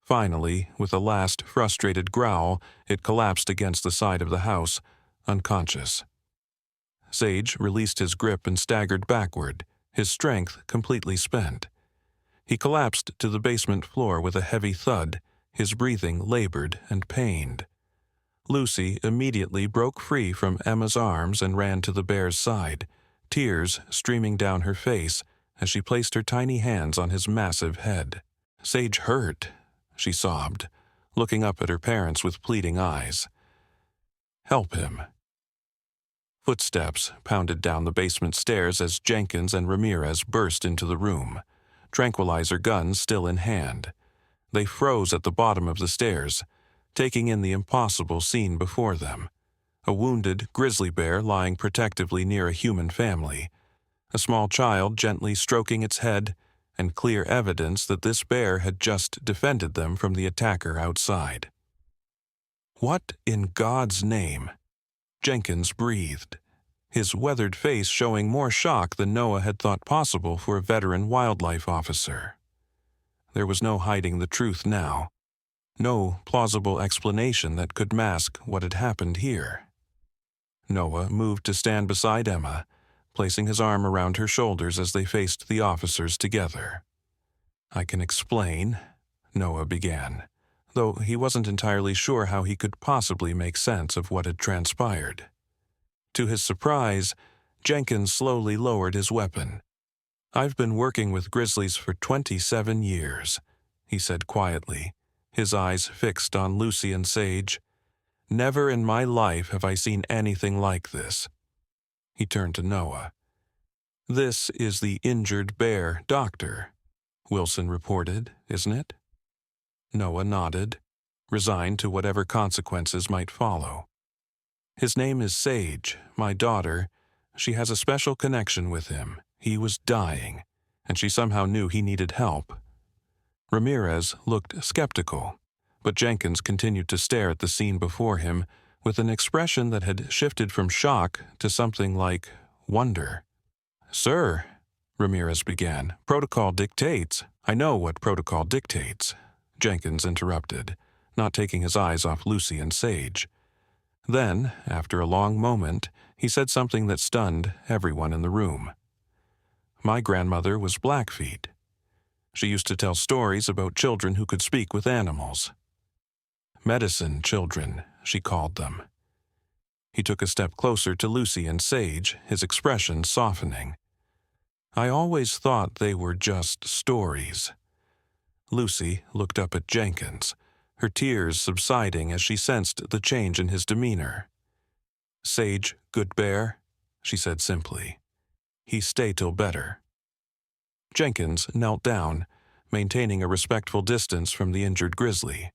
Finally, with a last frustrated growl, it collapsed against the side of the house, unconscious. Sage released his grip and staggered backward, his strength completely spent. He collapsed to the basement floor with a heavy thud, his breathing labored and pained. Lucy immediately broke free from Emma's arms and ran to the bear's side, tears streaming down her face as she placed her tiny hands on his massive head. "Sage hurt," she sobbed, looking up at her parents with pleading eyes. "Help him." Footsteps pounded down the basement stairs as Jenkins and Ramirez burst into the room, tranquilizer guns still in hand. They froze at the bottom of the stairs, taking in the impossible scene before them. A wounded grizzly bear lying protectively near a human family, a small child gently stroking its head, and clear evidence that this bear had just defended them from the attacker outside. "What in God's name?" Jenkins breathed, his weathered face showing more shock than Noah had thought possible for a veteran wildlife officer. There was no hiding the truth now, no plausible explanation that could mask what had happened here. Noah moved to stand beside Emma, placing his arm around her shoulders as they faced the officers together. "I can explain," Noah began, though he wasn't entirely sure how he could possibly make sense of what had transpired. To his surprise, Jenkins slowly lowered his weapon. "I've been working with grizzlies for 27 years, he said quietly, his eyes fixed on Lucy and Sage. "Never in my life have I seen anything like this." He turned to Noah. "This is the injured bear, Doctor," Wilson reported, "isn't it?" Noah nodded, resigned to whatever consequences might follow. "His name is Sage, my daughter. She has a special connection with him. He was dying, and she somehow knew he needed help. Ramirez looked skeptical, but Jenkins continued to stare at the scene before him with an expression that had shifted from shock to something like wonder. "Sir," Ramirez began, "protocol dictates." "I know what protocol dictates," Jenkins interrupted, not taking his eyes off Lucy and Sage. Then, after a long moment, he said something that stunned everyone in the room. "My grandmother was Blackfeet. She used to tell stories about children who could speak with animals. Medicine children, she called them." He took a step closer to Lucy and Sage, his expression softening. "I always thought they were just stories." Lucy looked up at Jenkins, her tears subsiding as she sensed the change in his demeanor. "Sage, good bear," she said simply. "He stay till better." Jenkins knelt down, maintaining a respectful distance from the injured grizzly.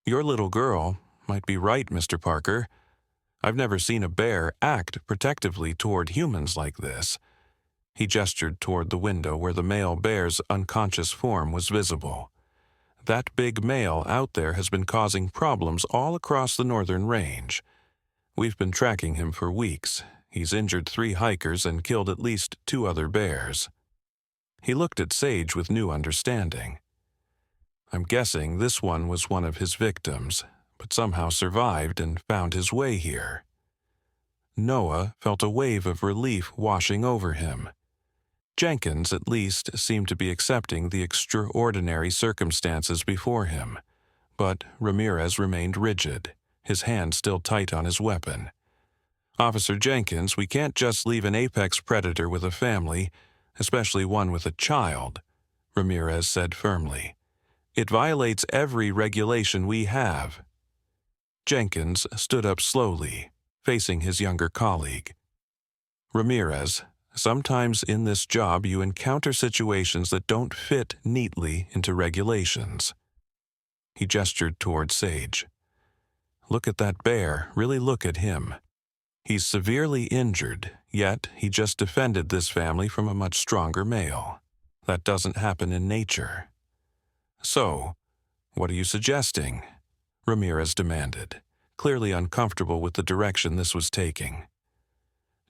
"Your little girl might be right, Mr. Parker. I've never seen a bear act protectively toward humans like this." He gestured toward the window where the male bear's unconscious form was visible. "That big male out there has been causing problems all across the northern range. We've been tracking him for weeks. He's injured 3 hikers and killed at least 2 other bears." He looked at Sage with new understanding. "I'm guessing this one was one of his victims, but somehow survived and found his way here." Noah felt a wave of relief washing over him. Jenkins, at least, seemed to be accepting the extraordinary circumstances before him, but Ramirez remained rigid, his hand still tight on his weapon. "Officer Jenkins, we can't just leave an apex predator with a family, especially one with a child," Ramirez said firmly. "It violates every regulation we have." Jenkins stood up slowly, facing his younger colleague. "Ramirez, sometimes in this job you encounter situations that don't fit neatly into regulations." He gestured toward Sage. "Look at that bear, really look at him. He's severely injured, yet he just defended this family from a much stronger male. That doesn't happen in nature." "So, what are you suggesting?" Ramirez demanded, clearly uncomfortable with the direction this was taking.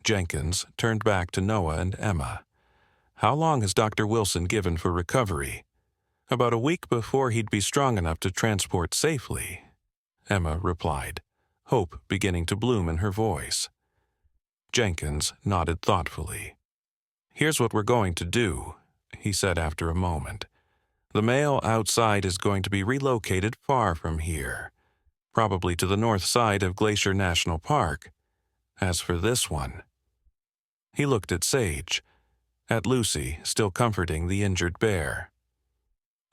Jenkins turned back to Noah and Emma. "How long has Dr. Wilson given for recovery?" "About a week before he'd be strong enough to transport safely," Emma replied, hope beginning to bloom in her voice. Jenkins nodded thoughtfully. "Here's what we're going to do," he said after a moment. "The male outside is going to be relocated far from here, probably to the north side of Glacier National Park. As for this one..." He looked at Sage, at Lucy still comforting the injured bear.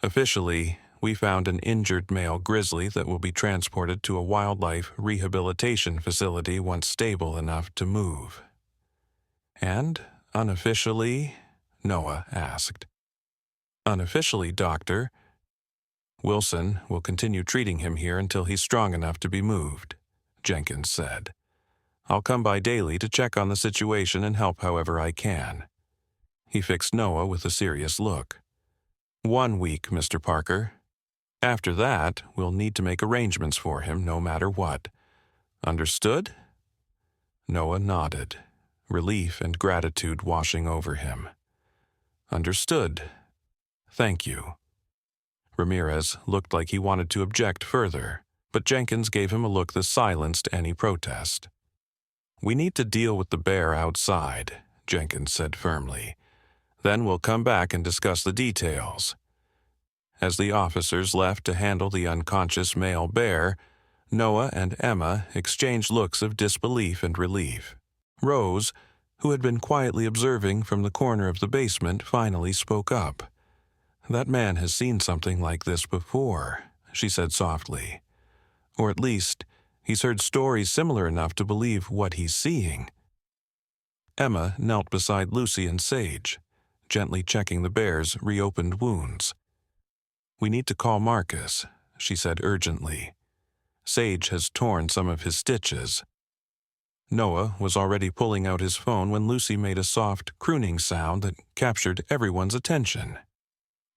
"Officially, we found an injured male grizzly that will be transported to a wildlife rehabilitation facility once stable enough to move." "And unofficially?" Noah asked. "Unofficially, Doctor, Wilson will continue treating him here until he's strong enough to be moved," Jenkins said. "I'll come by daily to check on the situation and help however I can." He fixed Noah with a serious look. "1 week, Mr. Parker. After that, we'll need to make arrangements for him no matter what. Understood?" Noah nodded, relief and gratitude washing over him. "Understood. Thank you." Ramirez looked like he wanted to object further, but Jenkins gave him a look that silenced any protest. "We need to deal with the bear outside," Jenkins said firmly. "Then we'll come back and discuss the details." As the officers left to handle the unconscious male bear, Noah and Emma exchanged looks of disbelief and relief. Rose, who had been quietly observing from the corner of the basement, finally spoke up. "That man has seen something like this before," she said softly. "Or at least, he's heard stories similar enough to believe what he's seeing." Emma knelt beside Lucy and Sage, gently checking the bear's reopened wounds. "We need to call Marcus," she said urgently. "Sage has torn some of his stitches." Noah was already pulling out his phone when Lucy made a soft, crooning sound that captured everyone's attention.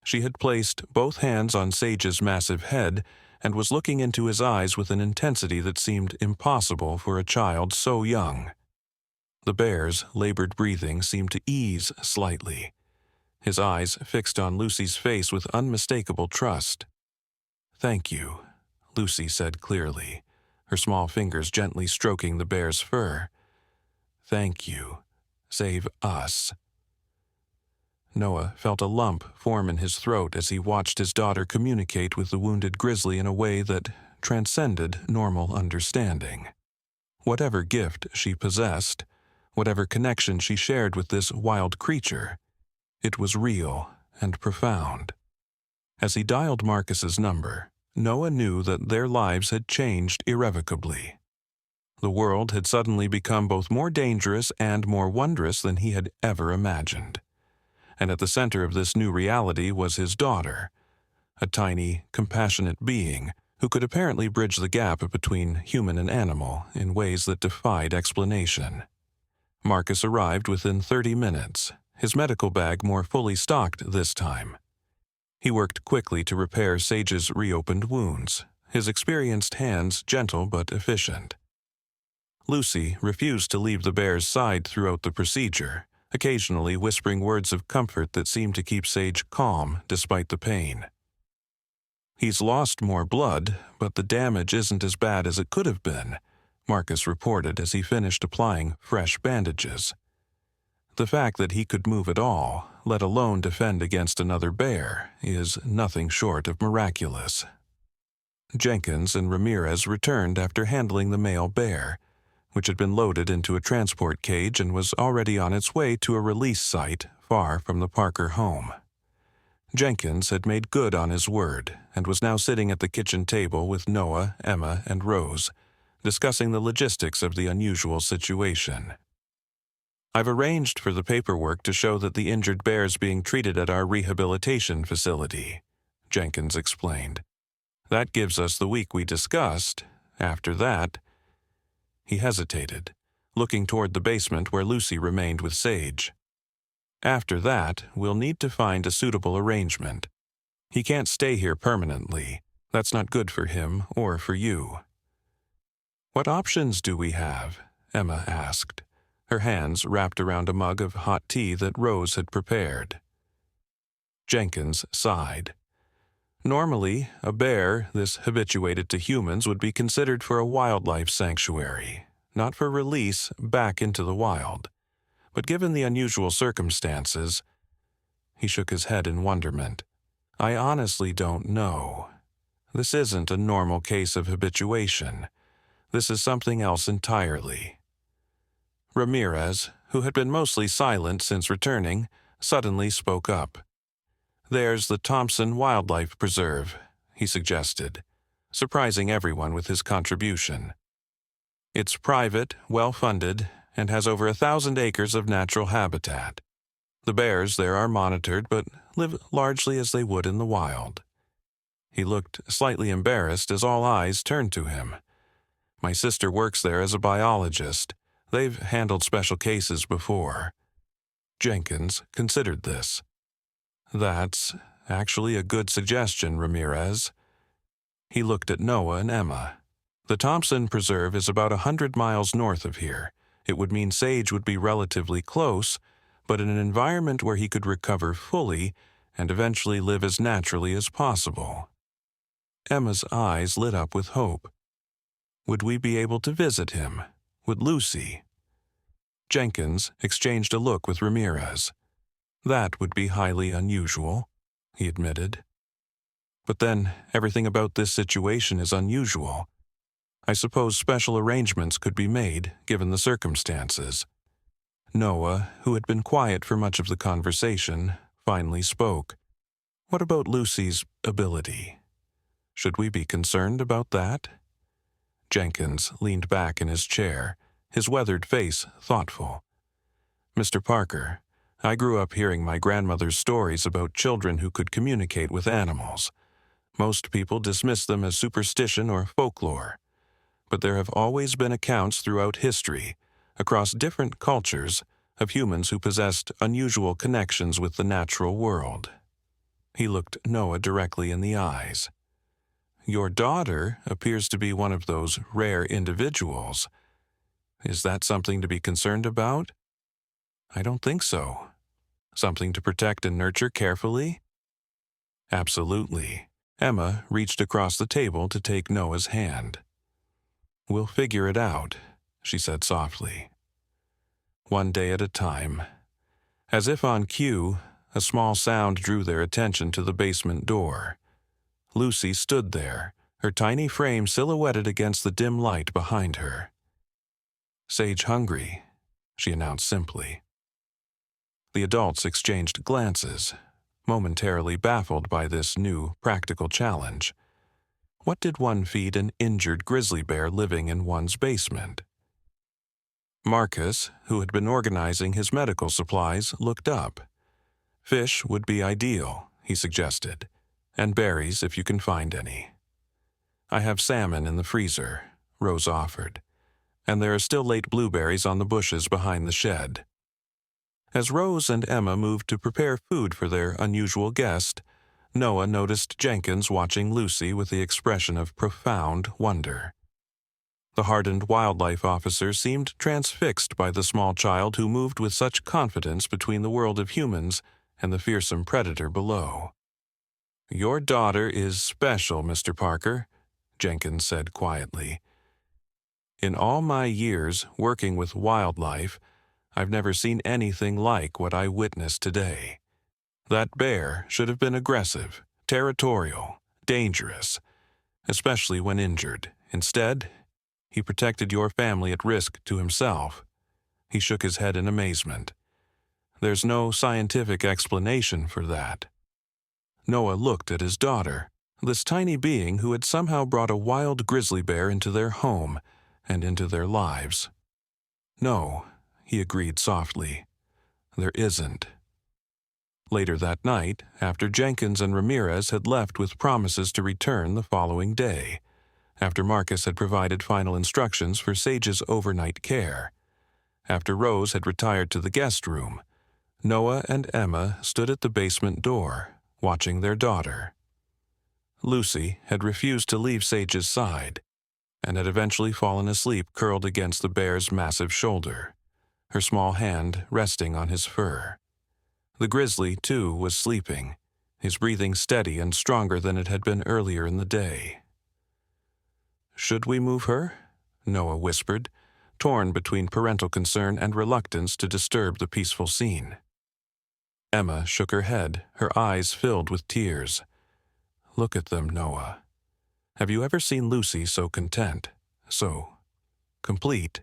She had placed both hands on Sage's massive head and was looking into his eyes with an intensity that seemed impossible for a child so young. The bear's labored breathing seemed to ease slightly, his eyes fixed on Lucy's face with unmistakable trust. "Thank you," Lucy said clearly, her small fingers gently stroking the bear's fur. "Thank you. Save us." Noah felt a lump form in his throat as he watched his daughter communicate with the wounded grizzly in a way that transcended normal understanding. Whatever gift she possessed, whatever connection she shared with this wild creature, it was real and profound. As he dialed Marcus's number, Noah knew that their lives had changed irrevocably. The world had suddenly become both more dangerous and more wondrous than he had ever imagined. And at the center of this new reality was his daughter, a tiny, compassionate being who could apparently bridge the gap between human and animal in ways that defied explanation. Marcus arrived within 30 minutes, his medical bag more fully stocked this time. He worked quickly to repair Sage's reopened wounds, his experienced hands gentle but efficient. Lucy refused to leave the bear's side throughout the procedure, occasionally whispering words of comfort that seemed to keep Sage calm despite the pain. "He's lost more blood, but the damage isn't as bad as it could have been," Marcus reported as he finished applying fresh bandages. The fact that he could move at all, let alone defend against another bear, is nothing short of miraculous. Jenkins and Ramirez returned after handling the male bear, which had been loaded into a transport cage and was already on its way to a release site far from the Parker home. Jenkins had made good on his word and was now sitting at the kitchen table with Noah, Emma, and Rose, discussing the logistics of the unusual situation. "I've arranged for the paperwork to show that the injured bear is being treated at our rehabilitation facility," Jenkins explained. "That gives us the week we discussed. After that—" He hesitated, looking toward the basement where Lucy remained with Sage. "After that, we'll need to find a suitable arrangement. He can't stay here permanently. That's not good for him or for you." "What options do we have?" Emma asked, her hands wrapped around a mug of hot tea that Rose had prepared. Jenkins sighed. "Normally, a bear this habituated to humans would be considered for a wildlife sanctuary, not for release back into the wild. But given the unusual circumstances—" He shook his head in wonderment. "I honestly don't know. This isn't a normal case of habituation. This is something else entirely." Ramirez, who had been mostly silent since returning, suddenly spoke up. "There's the Thompson Wildlife Preserve," he suggested, surprising everyone with his contribution. "It's private, well-funded, and has over 1,000 acres of natural habitat. The bears there are monitored but live largely as they would in the wild." He looked slightly embarrassed as all eyes turned to him. "My sister works there as a biologist. They've handled special cases before." Jenkins considered this. "That's actually a good suggestion, Ramirez." He looked at Noah and Emma. "The Thompson Preserve is about 100 miles north of here. It would mean Sage would be relatively close, but in an environment where he could recover fully and eventually live as naturally as possible." Emma's eyes lit up with hope. "Would we be able to visit him? Would Lucy?" Jenkins exchanged a look with Ramirez. "That would be highly unusual," he admitted. "But then, everything about this situation is unusual. I suppose special arrangements could be made, given the circumstances." Noah, who had been quiet for much of the conversation, finally spoke. "What about Lucy's ability? Should we be concerned about that?" Jenkins leaned back in his chair, his weathered face thoughtful. "Mr. Parker, I grew up hearing my grandmother's stories about children who could communicate with animals. Most people dismiss them as superstition or folklore, but there have always been accounts throughout history across different cultures of humans who possessed unusual connections with the natural world. He looked Noah directly in the eyes. "Your daughter appears to be one of those rare individuals. Is that something to be concerned about?" "I don't think so." "Something to protect and nurture carefully?" "Absolutely." Emma reached across the table to take Noah's hand. "We'll figure it out," she said softly. "One day at a time." As if on cue, a small sound drew their attention to the basement door. Lucy stood there, her tiny frame silhouetted against the dim light behind her. "Sage hungry," she announced simply. The adults exchanged glances, momentarily baffled by this new, practical challenge. What did one feed an injured grizzly bear living in one's basement? Marcus, who had been organizing his medical supplies, looked up. "Fish would be ideal," he suggested, "and berries if you can find any." "I have salmon in the freezer," Rose offered, "and there are still late blueberries on the bushes behind the shed." As Rose and Emma moved to prepare food for their unusual guest, Noah noticed Jenkins watching Lucy with the expression of profound wonder. The hardened wildlife officer seemed transfixed by the small child who moved with such confidence between the world of humans and the fearsome predator below. "Your daughter is special, Mr. Parker," Jenkins said quietly. "In all my years working with wildlife, I've never seen anything like what I witnessed today. That bear should have been aggressive, territorial, dangerous, especially when injured. Instead, he protected your family at risk to himself." He shook his head in amazement. "There's no scientific explanation for that." Noah looked at his daughter, this tiny being who had somehow brought a wild grizzly bear into their home and into their lives. "No," he agreed softly, "there isn't." Later that night, after Jenkins and Ramirez had left with promises to return the following day, after Marcus had provided final instructions for Sage's overnight care, after Rose had retired to the guest room, Noah and Emma stood at the basement door, watching their daughter. Lucy had refused to leave Sage's side, and had eventually fallen asleep curled against the bear's massive shoulder, her small hand resting on his fur. The grizzly, too, was sleeping, his breathing steady and stronger than it had been earlier in the day. "Should we move her?" Noah whispered, torn between parental concern and reluctance to disturb the peaceful scene. Emma shook her head, her eyes filled with tears. "Look at them, Noah. Have you ever seen Lucy so content, so complete?"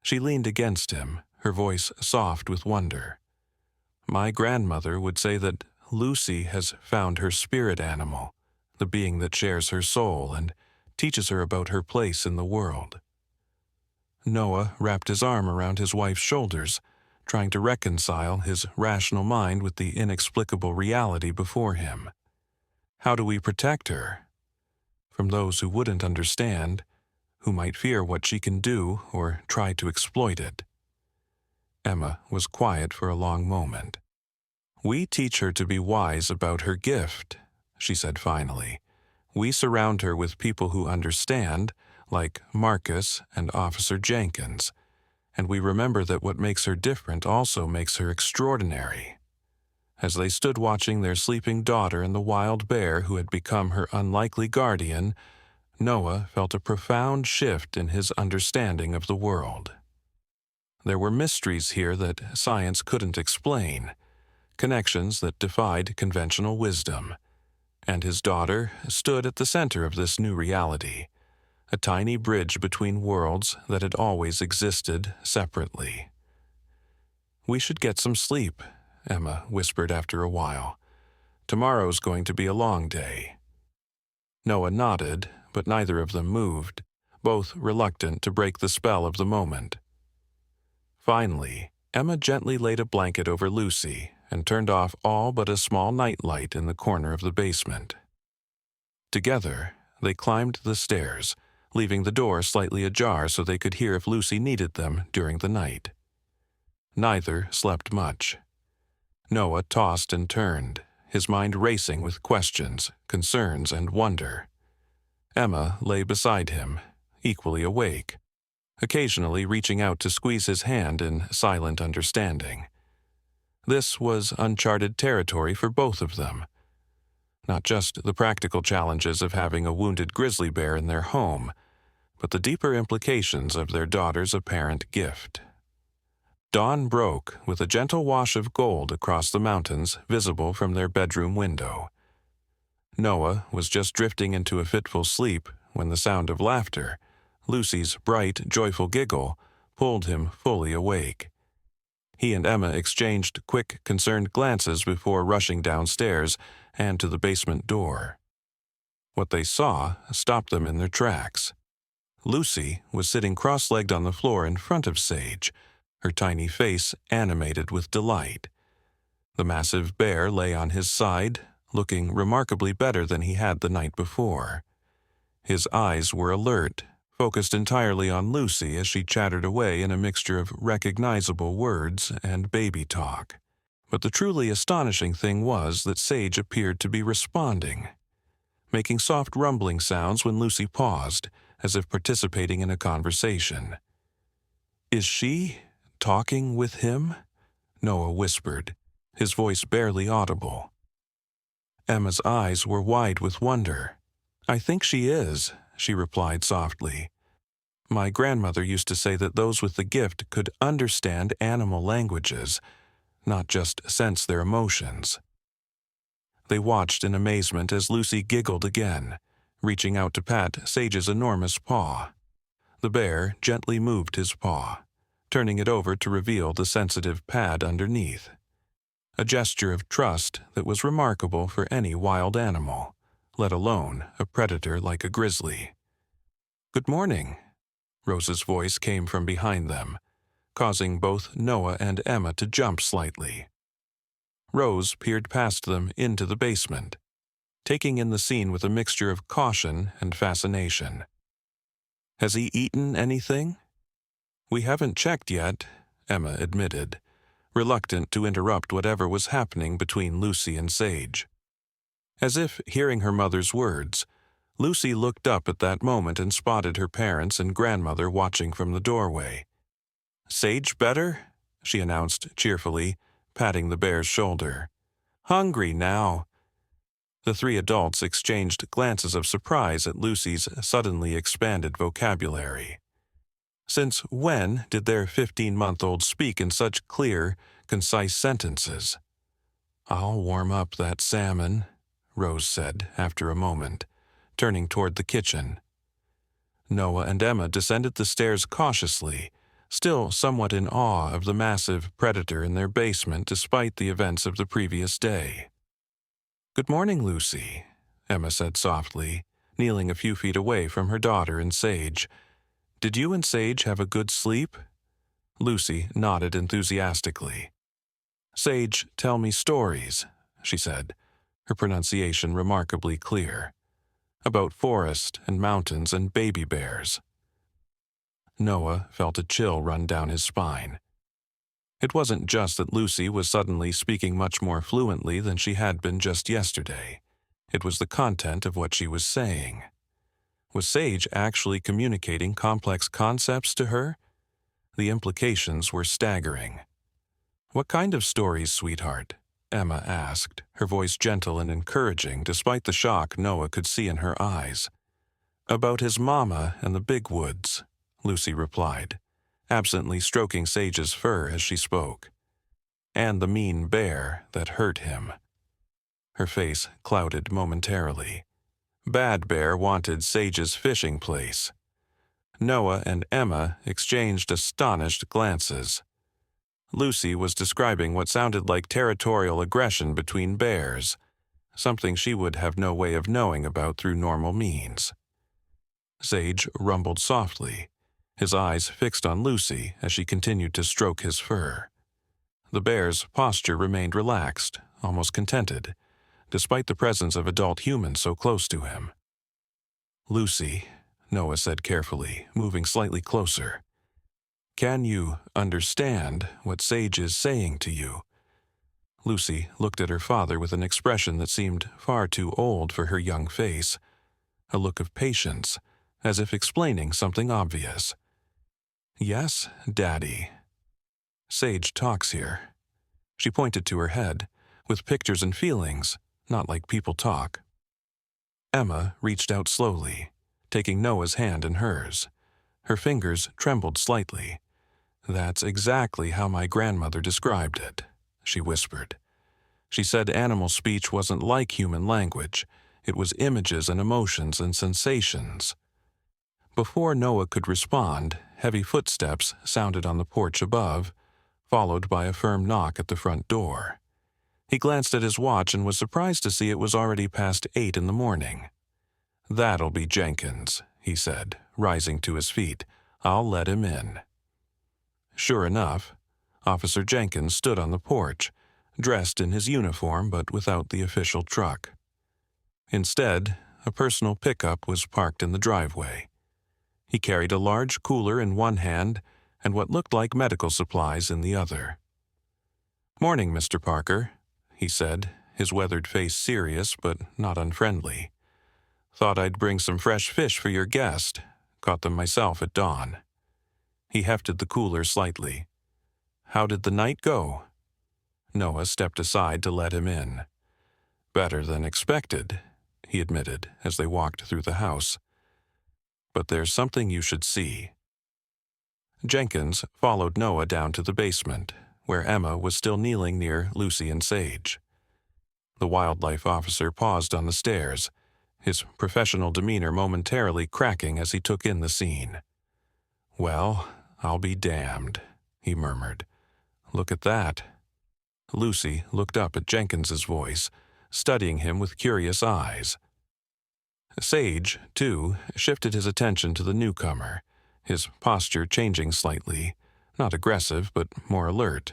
She leaned against him, her voice soft with wonder. "My grandmother would say that Lucy has found her spirit animal, the being that shares her soul and teaches her about her place in the world." Noah wrapped his arm around his wife's shoulders, trying to reconcile his rational mind with the inexplicable reality before him. How do we protect her? From those who wouldn't understand, who might fear what she can do or try to exploit it. Emma was quiet for a long moment. "We teach her to be wise about her gift," she said finally. "We surround her with people who understand, like Marcus and Officer Jenkins, and we remember that what makes her different also makes her extraordinary." As they stood watching their sleeping daughter and the wild bear who had become her unlikely guardian, Noah felt a profound shift in his understanding of the world. There were mysteries here that science couldn't explain, connections that defied conventional wisdom, and his daughter stood at the center of this new reality, a tiny bridge between worlds that had always existed separately. "We should get some sleep," Emma whispered after a while. "Tomorrow's going to be a long day." Noah nodded, but neither of them moved, both reluctant to break the spell of the moment. Finally, Emma gently laid a blanket over Lucy and turned off all but a small nightlight in the corner of the basement. Together, they climbed the stairs, leaving the door slightly ajar so they could hear if Lucy needed them during the night. Neither slept much. Noah tossed and turned, his mind racing with questions, concerns, and wonder. Emma lay beside him, equally awake, occasionally reaching out to squeeze his hand in silent understanding. This was uncharted territory for both of them. Not just the practical challenges of having a wounded grizzly bear in their home, but the deeper implications of their daughter's apparent gift. Dawn broke with a gentle wash of gold across the mountains visible from their bedroom window. Noah was just drifting into a fitful sleep when the sound of laughter, Lucy's bright, joyful giggle, pulled him fully awake. He and Emma exchanged quick, concerned glances before rushing downstairs and to the basement door. What they saw stopped them in their tracks. Lucy was sitting cross-legged on the floor in front of Sage, her tiny face animated with delight. The massive bear lay on his side, looking remarkably better than he had the night before. His eyes were alert, focused entirely on Lucy as she chattered away in a mixture of recognizable words and baby talk. But the truly astonishing thing was that Sage appeared to be responding, making soft rumbling sounds when Lucy paused, as if participating in a conversation. "Is she talking with him?" Noah whispered, his voice barely audible. Emma's eyes were wide with wonder. "I think she is," she replied softly. "My grandmother used to say that those with the gift could understand animal languages, not just sense their emotions." They watched in amazement as Lucy giggled again, reaching out to pat Sage's enormous paw. The bear gently moved his paw, turning it over to reveal the sensitive pad underneath. A gesture of trust that was remarkable for any wild animal, let alone a predator like a grizzly. "Good morning," Rose's voice came from behind them, causing both Noah and Emma to jump slightly. Rose peered past them into the basement, taking in the scene with a mixture of caution and fascination. "Has he eaten anything?" "We haven't checked yet," Emma admitted, reluctant to interrupt whatever was happening between Lucy and Sage. As if hearing her mother's words, Lucy looked up at that moment and spotted her parents and grandmother watching from the doorway. "Sage better?" she announced cheerfully, patting the bear's shoulder. "Hungry now." The three adults exchanged glances of surprise at Lucy's suddenly expanded vocabulary. Since when did their 15-month-old speak in such clear, concise sentences? "I'll warm up that salmon," Rose said after a moment, turning toward the kitchen. Noah and Emma descended the stairs cautiously, still somewhat in awe of the massive predator in their basement despite the events of the previous day. "Good morning, Lucy," Emma said softly, kneeling a few feet away from her daughter and Sage. "Did you and Sage have a good sleep?" Lucy nodded enthusiastically. "Sage, tell me stories," she said, her pronunciation remarkably clear. "About forest and mountains and baby bears." Noah felt a chill run down his spine. It wasn't just that Lucy was suddenly speaking much more fluently than she had been just yesterday. It was the content of what she was saying. Was Sage actually communicating complex concepts to her? The implications were staggering. "What kind of stories, sweetheart?" Emma asked, her voice gentle and encouraging despite the shock Noah could see in her eyes. "About his mama and the big woods," Lucy replied, absently stroking Sage's fur as she spoke. "And the mean bear that hurt him." Her face clouded momentarily. Bad Bear wanted Sage's fishing place. Noah and Emma exchanged astonished glances. Lucy was describing what sounded like territorial aggression between bears, something she would have no way of knowing about through normal means. Sage rumbled softly, his eyes fixed on Lucy as she continued to stroke his fur. The bear's posture remained relaxed, almost contented, despite the presence of adult humans so close to him. "Lucy," Noah said carefully, moving slightly closer. Can you understand what Sage is saying to you? Lucy looked at her father with an expression that seemed far too old for her young face, a look of patience, as if explaining something obvious. Yes, Daddy. Sage talks here. She pointed to her head, with pictures and feelings, not like people talk. Emma reached out slowly, taking Noah's hand in hers. Her fingers trembled slightly. That's exactly how my grandmother described it, she whispered. She said animal speech wasn't like human language. It was images and emotions and sensations. Before Noah could respond, heavy footsteps sounded on the porch above, followed by a firm knock at the front door. He glanced at his watch and was surprised to see it was already past 8 in the morning. That'll be Jenkins, he said, rising to his feet. I'll let him in. Sure enough, Officer Jenkins stood on the porch, dressed in his uniform but without the official truck. Instead, a personal pickup was parked in the driveway. He carried a large cooler in one hand and what looked like medical supplies in the other. Morning, Mr. Parker, he said, his weathered face serious but not unfriendly. Thought I'd bring some fresh fish for your guest. Caught them myself at dawn. He hefted the cooler slightly. How did the night go? Noah stepped aside to let him in. Better than expected, he admitted as they walked through the house. But there's something you should see. Jenkins followed Noah down to the basement, where Emma was still kneeling near Lucy and Sage. The wildlife officer paused on the stairs, his professional demeanor momentarily cracking as he took in the scene. Well, I'll be damned, he murmured. Look at that. Lucy looked up at Jenkins's voice, studying him with curious eyes. Sage, too, shifted his attention to the newcomer, his posture changing slightly, not aggressive but more alert.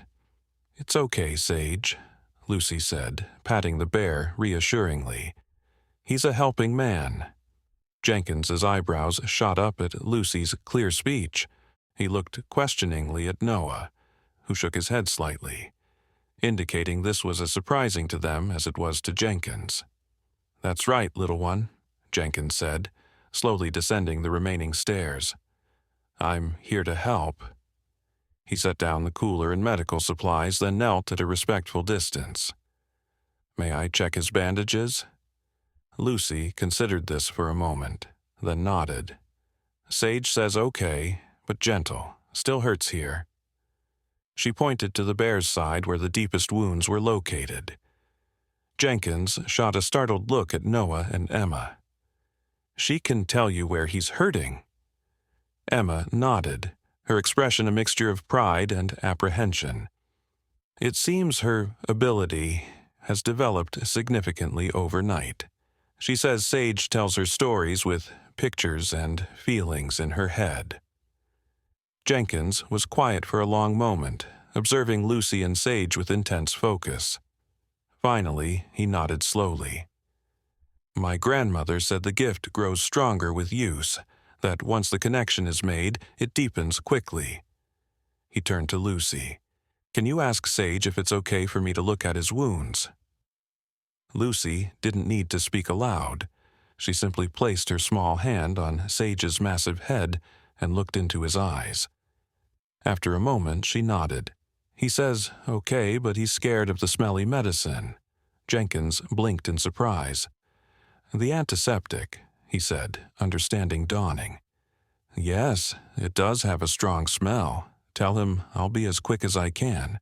It's okay, Sage, Lucy said, patting the bear reassuringly. He's a helping man. Jenkins's eyebrows shot up at Lucy's clear speech. He looked questioningly at Noah, who shook his head slightly, indicating this was as surprising to them as it was to Jenkins. That's right, little one, Jenkins said, slowly descending the remaining stairs. I'm here to help. He set down the cooler and medical supplies, then knelt at a respectful distance. May I check his bandages? Lucy considered this for a moment, then nodded. Sage says okay, but gentle. Still hurts here. She pointed to the bear's side where the deepest wounds were located. Jenkins shot a startled look at Noah and Emma. She can tell you where he's hurting. Emma nodded, her expression a mixture of pride and apprehension. It seems her ability has developed significantly overnight. She says Sage tells her stories with pictures and feelings in her head. Jenkins was quiet for a long moment, observing Lucy and Sage with intense focus. Finally, he nodded slowly. My grandmother said the gift grows stronger with use, that once the connection is made, it deepens quickly. He turned to Lucy. Can you ask Sage if it's okay for me to look at his wounds? Lucy didn't need to speak aloud. She simply placed her small hand on Sage's massive head and looked into his eyes. After a moment, she nodded. He says, okay, but he's scared of the smelly medicine. Jenkins blinked in surprise. The antiseptic, he said, understanding dawning. Yes, it does have a strong smell. Tell him I'll be as quick as I can.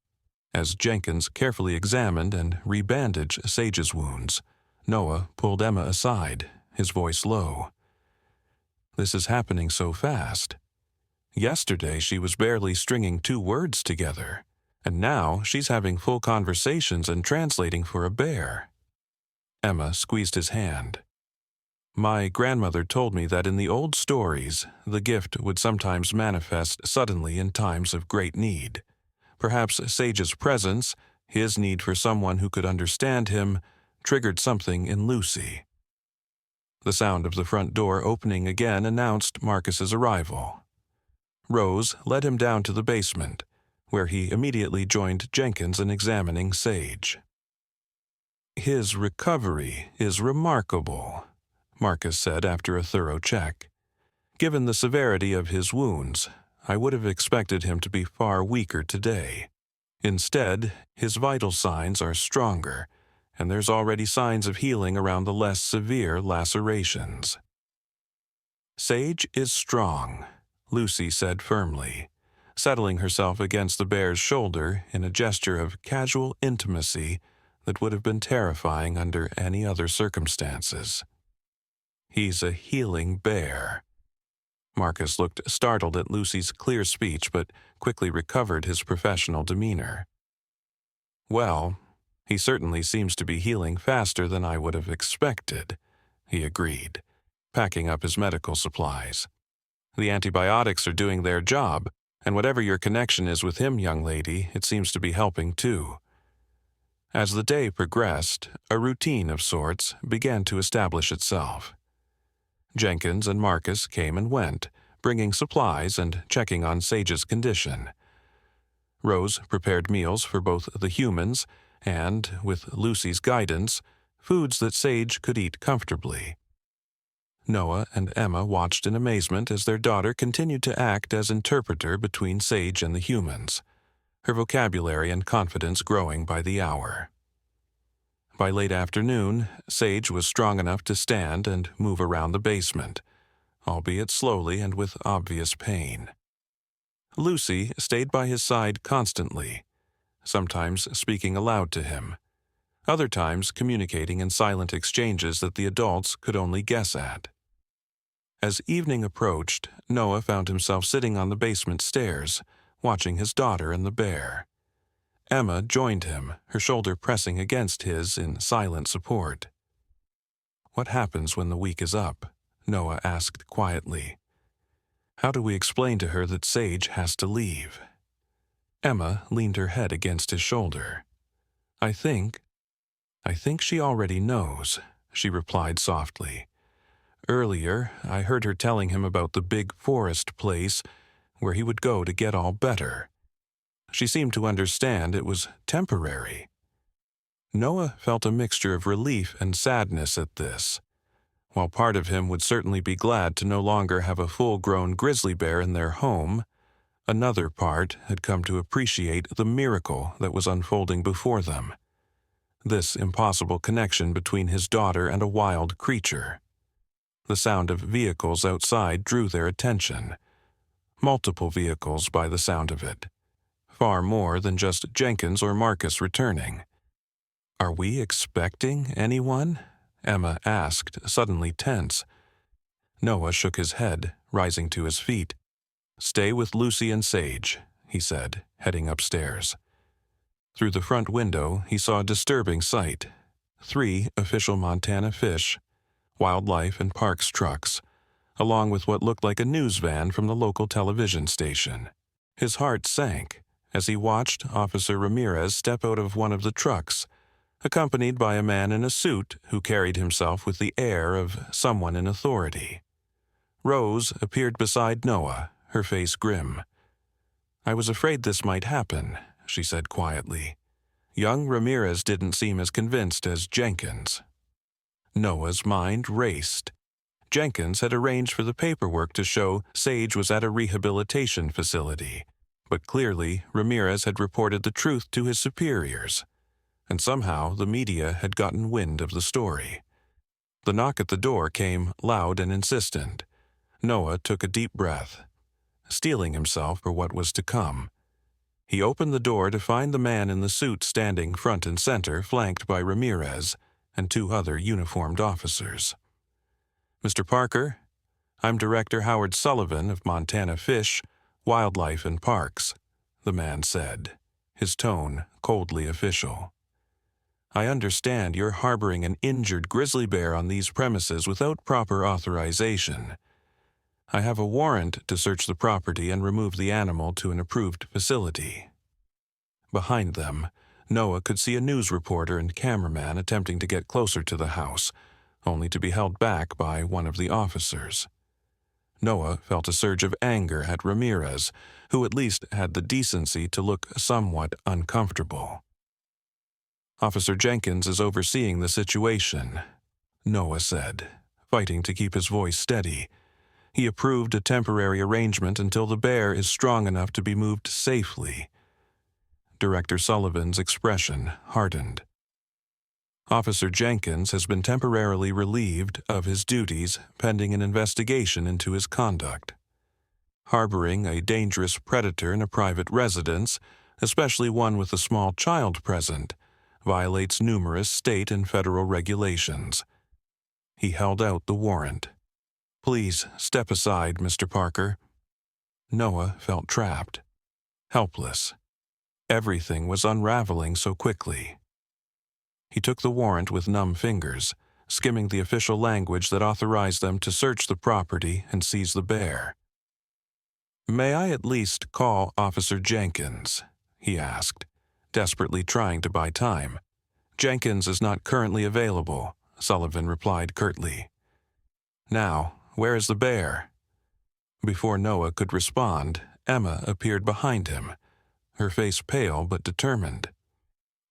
As Jenkins carefully examined and rebandaged Sage's wounds, Noah pulled Emma aside, his voice low. This is happening so fast. Yesterday she was barely stringing 2 words together, and now she's having full conversations and translating for a bear. Emma squeezed his hand. My grandmother told me that in the old stories, the gift would sometimes manifest suddenly in times of great need. Perhaps Sage's presence, his need for someone who could understand him, triggered something in Lucy. The sound of the front door opening again announced Marcus's arrival. Rose led him down to the basement, where he immediately joined Jenkins in examining Sage. "His recovery is remarkable," Marcus said after a thorough check. "Given the severity of his wounds, I would have expected him to be far weaker today. Instead, his vital signs are stronger, and there's already signs of healing around the less severe lacerations." "Sage is strong," Lucy said firmly, settling herself against the bear's shoulder in a gesture of casual intimacy that would have been terrifying under any other circumstances. "He's a healing bear." Marcus looked startled at Lucy's clear speech, but quickly recovered his professional demeanor. "Well, he certainly seems to be healing faster than I would have expected," he agreed, packing up his medical supplies. "The antibiotics are doing their job, and whatever your connection is with him, young lady, it seems to be helping too." As the day progressed, a routine of sorts began to establish itself. Jenkins and Marcus came and went, bringing supplies and checking on Sage's condition. Rose prepared meals for both the humans and, with Lucy's guidance, foods that Sage could eat comfortably. Noah and Emma watched in amazement as their daughter continued to act as interpreter between Sage and the humans, her vocabulary and confidence growing by the hour. By late afternoon, Sage was strong enough to stand and move around the basement, albeit slowly and with obvious pain. Lucy stayed by his side constantly, sometimes speaking aloud to him, other times communicating in silent exchanges that the adults could only guess at. As evening approached, Noah found himself sitting on the basement stairs, watching his daughter and the bear. Emma joined him, her shoulder pressing against his in silent support. "What happens when the week is up?" Noah asked quietly. "How do we explain to her that Sage has to leave?" Emma leaned her head against his shoulder. I think she already knows," she replied softly. "Earlier, I heard her telling him about the big forest place where he would go to get all better. She seemed to understand it was temporary." Noah felt a mixture of relief and sadness at this. While part of him would certainly be glad to no longer have a full-grown grizzly bear in their home, another part had come to appreciate the miracle that was unfolding before them. This impossible connection between his daughter and a wild creature. The sound of vehicles outside drew their attention. Multiple vehicles by the sound of it. Far more than just Jenkins or Marcus returning. "Are we expecting anyone?" Emma asked, suddenly tense. Noah shook his head, rising to his feet. "Stay with Lucy and Sage," he said, heading upstairs. Through the front window, he saw a disturbing sight. 3 official Montana Fish, Wildlife and Parks trucks, along with what looked like a news van from the local television station. His heart sank as he watched Officer Ramirez step out of one of the trucks, accompanied by a man in a suit who carried himself with the air of someone in authority. Rose appeared beside Noah, her face grim. "I was afraid this might happen," she said quietly. Young Ramirez didn't seem as convinced as Jenkins. Noah's mind raced. Jenkins had arranged for the paperwork to show Sage was at a rehabilitation facility, but clearly Ramirez had reported the truth to his superiors, and somehow the media had gotten wind of the story. The knock at the door came loud and insistent. Noah took a deep breath, steeling himself for what was to come. He opened the door to find the man in the suit standing front and center, flanked by Ramirez and 2 other uniformed officers. "Mr. Parker, I'm Director Howard Sullivan of Montana Fish, Wildlife and Parks," the man said, his tone coldly official. "I understand you're harboring an injured grizzly bear on these premises without proper authorization. I have a warrant to search the property and remove the animal to an approved facility." Behind them, Noah could see a news reporter and cameraman attempting to get closer to the house, only to be held back by one of the officers. Noah felt a surge of anger at Ramirez, who at least had the decency to look somewhat uncomfortable. "Officer Jenkins is overseeing the situation," Noah said, fighting to keep his voice steady. "He approved a temporary arrangement until the bear is strong enough to be moved safely." Director Sullivan's expression hardened. "Officer Jenkins has been temporarily relieved of his duties pending an investigation into his conduct. Harboring a dangerous predator in a private residence, especially one with a small child present, violates numerous state and federal regulations." He held out the warrant. "Please step aside, Mr. Parker." Noah felt trapped, helpless. Everything was unraveling so quickly. He took the warrant with numb fingers, skimming the official language that authorized them to search the property and seize the bear. "May I at least call Officer Jenkins?" he asked, desperately trying to buy time. "Jenkins is not currently available," Sullivan replied curtly. "Now, where is the bear?" Before Noah could respond, Emma appeared behind him, her face pale but determined.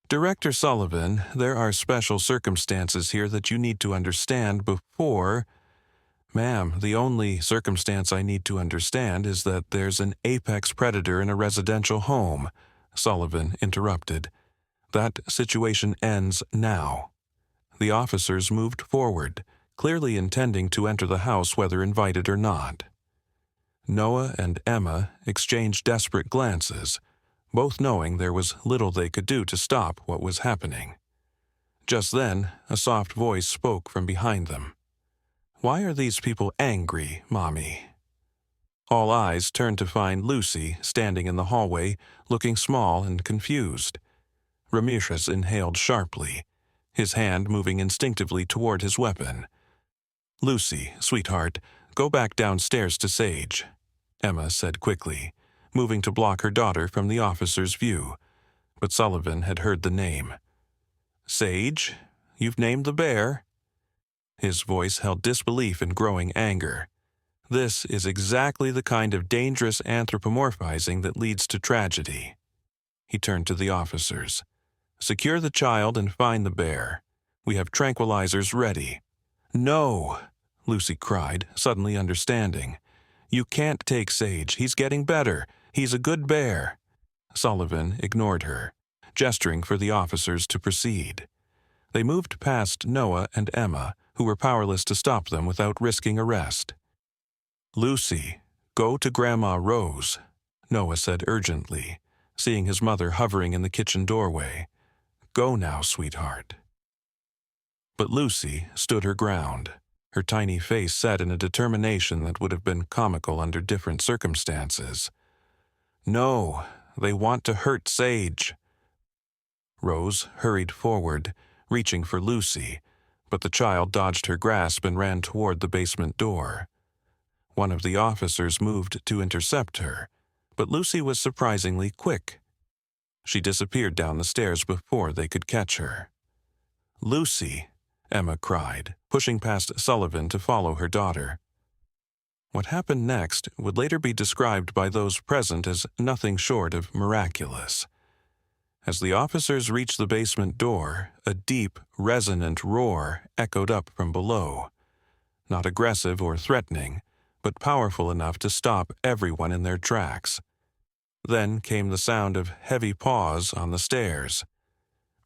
"Director Sullivan, there are special circumstances here that you need to understand before—" "Ma'am, the only circumstance I need to understand is that there's an apex predator in a residential home," Sullivan interrupted. "That situation ends now." The officers moved forward, clearly intending to enter the house whether invited or not. Noah and Emma exchanged desperate glances, both knowing there was little they could do to stop what was happening. Just then, a soft voice spoke from behind them. "Why are these people angry, Mommy?" All eyes turned to find Lucy standing in the hallway, looking small and confused. Ramirez inhaled sharply, his hand moving instinctively toward his weapon. "Lucy, sweetheart, go back downstairs to Sage," Emma said quickly, moving to block her daughter from the officer's view. But Sullivan had heard the name. "Sage? You've named the bear?" His voice held disbelief and growing anger. "This is exactly the kind of dangerous anthropomorphizing that leads to tragedy." He turned to the officers. "Secure the child and find the bear. We have tranquilizers ready." "No!" Lucy cried, suddenly understanding. "You can't take Sage. He's getting better. He's a good bear." Sullivan ignored her, gesturing for the officers to proceed. They moved past Noah and Emma, who were powerless to stop them without risking arrest. "Lucy, go to Grandma Rose," Noah said urgently, seeing his mother hovering in the kitchen doorway. "Go now, sweetheart." But Lucy stood her ground, her tiny face set in a determination that would have been comical under different circumstances. "No, they want to hurt Sage." Rose hurried forward, reaching for Lucy, but the child dodged her grasp and ran toward the basement door. One of the officers moved to intercept her, but Lucy was surprisingly quick. She disappeared down the stairs before they could catch her. "Lucy," Emma cried, pushing past Sullivan to follow her daughter. What happened next would later be described by those present as nothing short of miraculous. As the officers reached the basement door, a deep, resonant roar echoed up from below. Not aggressive or threatening, but powerful enough to stop everyone in their tracks. Then came the sound of heavy paws on the stairs.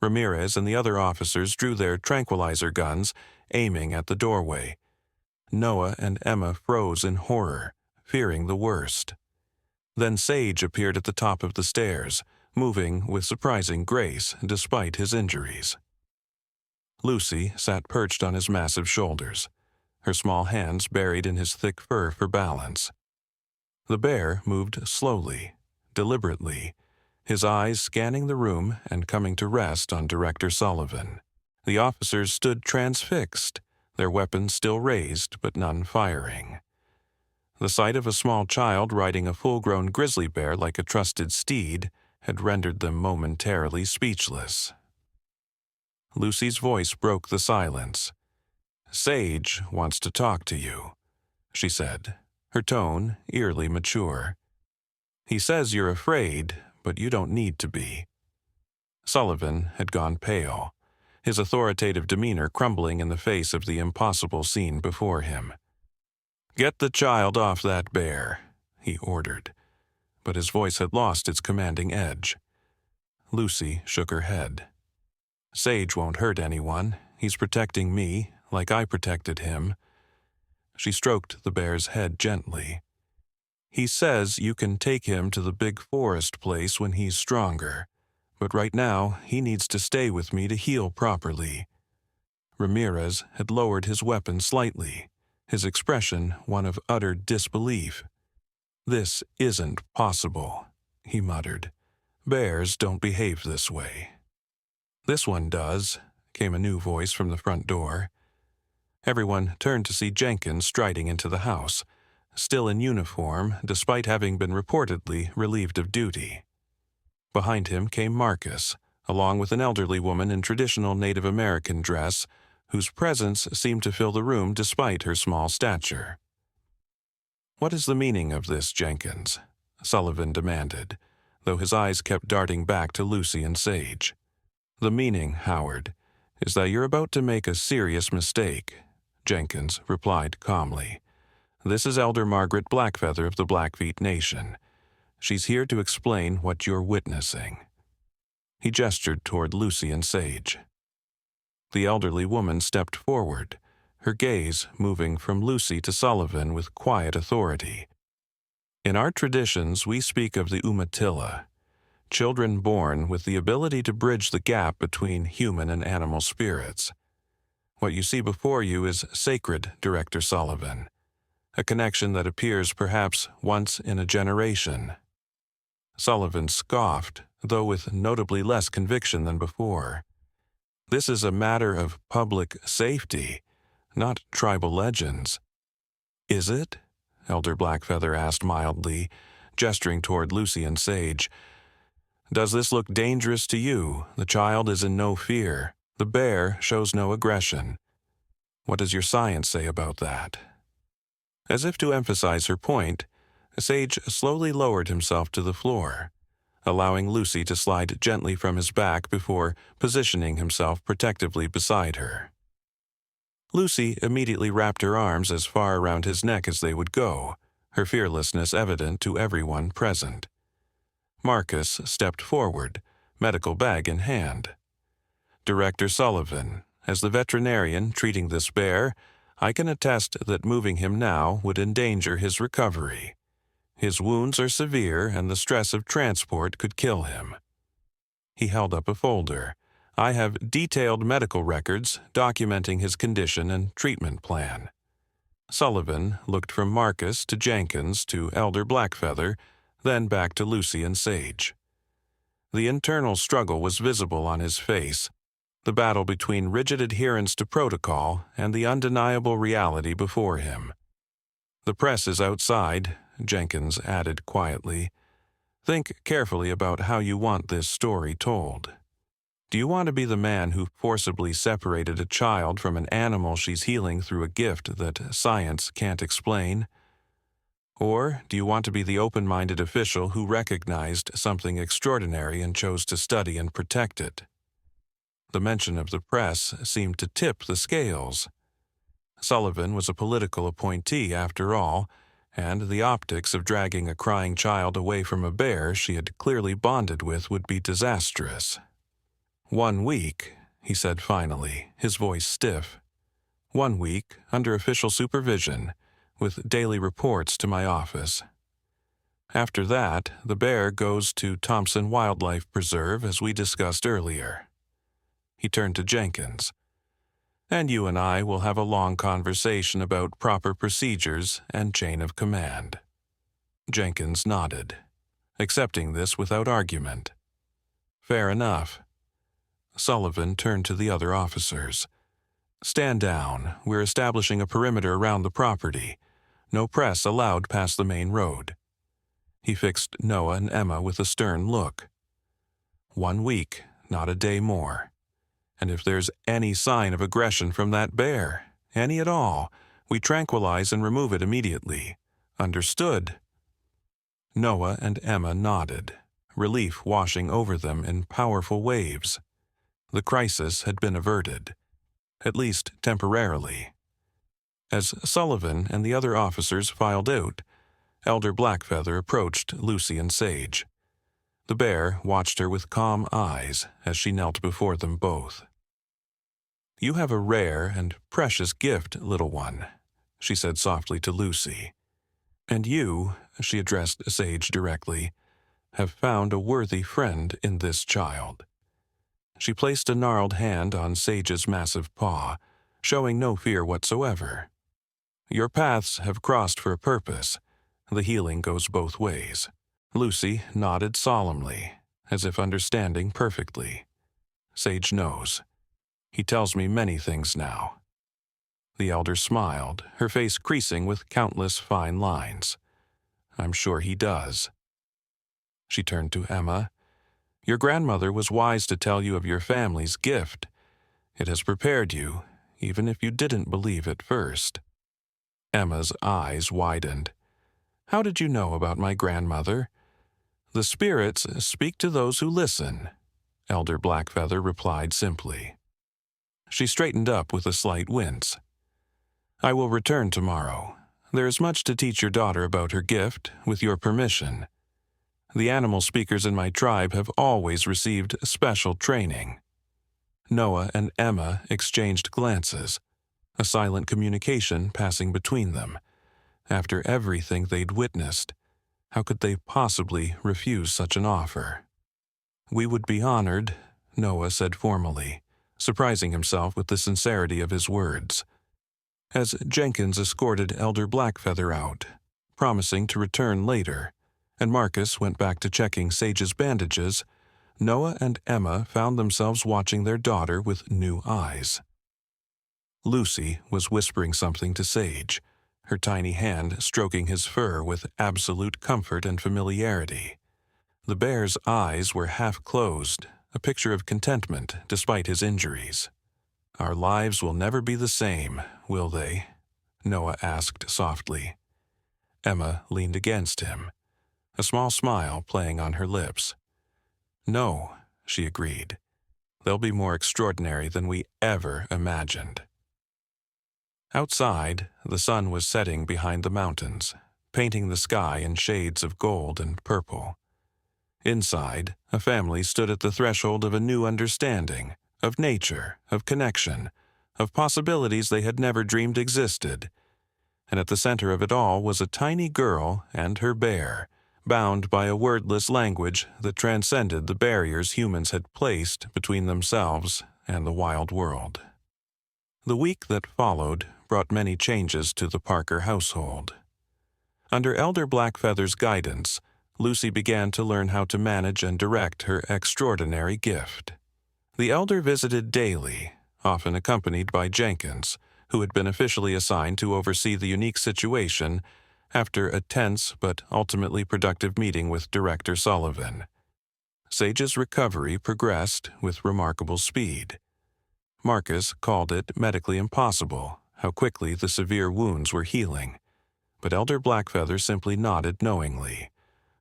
Ramirez and the other officers drew their tranquilizer guns, aiming at the doorway. Noah and Emma froze in horror, fearing the worst. Then Sage appeared at the top of the stairs, moving with surprising grace despite his injuries. Lucy sat perched on his massive shoulders, her small hands buried in his thick fur for balance. The bear moved slowly, deliberately, his eyes scanning the room and coming to rest on Director Sullivan. The officers stood transfixed, their weapons still raised but none firing. The sight of a small child riding a full-grown grizzly bear like a trusted steed had rendered them momentarily speechless. Lucy's voice broke the silence. Sage wants to talk to you," she said, her tone eerily mature. "He says you're afraid, but you don't need to be." Sullivan had gone pale, his authoritative demeanor crumbling in the face of the impossible scene before him. "Get the child off that bear," he ordered, but his voice had lost its commanding edge. Lucy shook her head. "Sage won't hurt anyone. He's protecting me, like I protected him." She stroked the bear's head gently. "He says you can take him to the big forest place when he's stronger, but right now he needs to stay with me to heal properly." Ramirez had lowered his weapon slightly, his expression one of utter disbelief. "This isn't possible," he muttered. "Bears don't behave this way." "This one does," came a new voice from the front door. Everyone turned to see Jenkins striding into the house, still in uniform despite having been reportedly relieved of duty. Behind him came Marcus, along with an elderly woman in traditional Native American dress, whose presence seemed to fill the room despite her small stature. "What is the meaning of this, Jenkins?" Sullivan demanded, though his eyes kept darting back to Lucy and Sage. "The meaning, Howard, is that you're about to make a serious mistake," Jenkins replied calmly. "This is Elder Margaret Blackfeather of the Blackfeet Nation. She's here to explain what you're witnessing." He gestured toward Lucy and Sage. The elderly woman stepped forward, her gaze moving from Lucy to Sullivan with quiet authority. "In our traditions, we speak of the Umatilla, children born with the ability to bridge the gap between human and animal spirits. What you see before you is sacred, Director Sullivan, a connection that appears perhaps once in a generation." Sullivan scoffed, though with notably less conviction than before. "This is a matter of public safety, not tribal legends." "Is it?" Elder Blackfeather asked mildly, gesturing toward Lucy and Sage. "Does this look dangerous to you? The child is in no fear. The bear shows no aggression. What does your science say about that?" As if to emphasize her point, Sage slowly lowered himself to the floor, allowing Lucy to slide gently from his back before positioning himself protectively beside her. Lucy immediately wrapped her arms as far around his neck as they would go, her fearlessness evident to everyone present. Marcus stepped forward, medical bag in hand. "Director Sullivan, as the veterinarian treating this bear, I can attest that moving him now would endanger his recovery. His wounds are severe and the stress of transport could kill him." He held up a folder. "I have detailed medical records documenting his condition and treatment plan." Sullivan looked from Marcus to Jenkins to Elder Blackfeather, then back to Lucy and Sage. The internal struggle was visible on his face, the battle between rigid adherence to protocol and the undeniable reality before him. "The press is outside," Jenkins added quietly. "Think carefully about how you want this story told. Do you want to be the man who forcibly separated a child from an animal she's healing through a gift that science can't explain? Or do you want to be the open-minded official who recognized something extraordinary and chose to study and protect it?" The mention of the press seemed to tip the scales. Sullivan was a political appointee after all, and the optics of dragging a crying child away from a bear she had clearly bonded with would be disastrous. "1 week," he said finally, his voice stiff. "1 week, under official supervision, with daily reports to my office. After that, the bear goes to Thompson Wildlife Preserve as we discussed earlier." He turned to Jenkins. "And you and I will have a long conversation about proper procedures and chain of command." Jenkins nodded, accepting this without argument. "Fair enough." Sullivan turned to the other officers. "Stand down. We're establishing a perimeter around the property. No press allowed past the main road." He fixed Noah and Emma with a stern look. 1 week, not a day more. And if there's any sign of aggression from that bear, any at all, we tranquilize and remove it immediately. Understood?" Noah and Emma nodded, relief washing over them in powerful waves. The crisis had been averted, at least temporarily. As Sullivan and the other officers filed out, Elder Blackfeather approached Lucy and Sage. The bear watched her with calm eyes as she knelt before them both. "You have a rare and precious gift, little one," she said softly to Lucy. "And you," she addressed Sage directly, "have found a worthy friend in this child." She placed a gnarled hand on Sage's massive paw, showing no fear whatsoever. "Your paths have crossed for a purpose. The healing goes both ways." Lucy nodded solemnly, as if understanding perfectly. "Sage knows. He tells me many things now." The elder smiled, her face creasing with countless fine lines. "I'm sure he does." She turned to Emma. "Your grandmother was wise to tell you of your family's gift. It has prepared you, even if you didn't believe at first." Emma's eyes widened. "How did you know about my grandmother?" "The spirits speak to those who listen," Elder Blackfeather replied simply. She straightened up with a slight wince. "I will return tomorrow. There is much to teach your daughter about her gift, with your permission. The animal speakers in my tribe have always received special training." Noah and Emma exchanged glances, a silent communication passing between them. After everything they'd witnessed, how could they possibly refuse such an offer? "We would be honored," Noah said formally, surprising himself with the sincerity of his words. As Jenkins escorted Elder Blackfeather out, promising to return later, and Marcus went back to checking Sage's bandages, Noah and Emma found themselves watching their daughter with new eyes. Lucy was whispering something to Sage, her tiny hand stroking his fur with absolute comfort and familiarity. The bear's eyes were half closed, a picture of contentment despite his injuries. "Our lives will never be the same, will they?" Noah asked softly. Emma leaned against him, a small smile playing on her lips. "No," she agreed. "They'll be more extraordinary than we ever imagined." Outside, the sun was setting behind the mountains, painting the sky in shades of gold and purple. Inside, a family stood at the threshold of a new understanding, of nature, of connection, of possibilities they had never dreamed existed. And at the center of it all was a tiny girl and her bear, bound by a wordless language that transcended the barriers humans had placed between themselves and the wild world. The week that followed brought many changes to the Parker household. Under Elder Blackfeather's guidance, Lucy began to learn how to manage and direct her extraordinary gift. The elder visited daily, often accompanied by Jenkins, who had been officially assigned to oversee the unique situation after a tense but ultimately productive meeting with Director Sullivan. Sage's recovery progressed with remarkable speed. Marcus called it medically impossible how quickly the severe wounds were healing, but Elder Blackfeather simply nodded knowingly,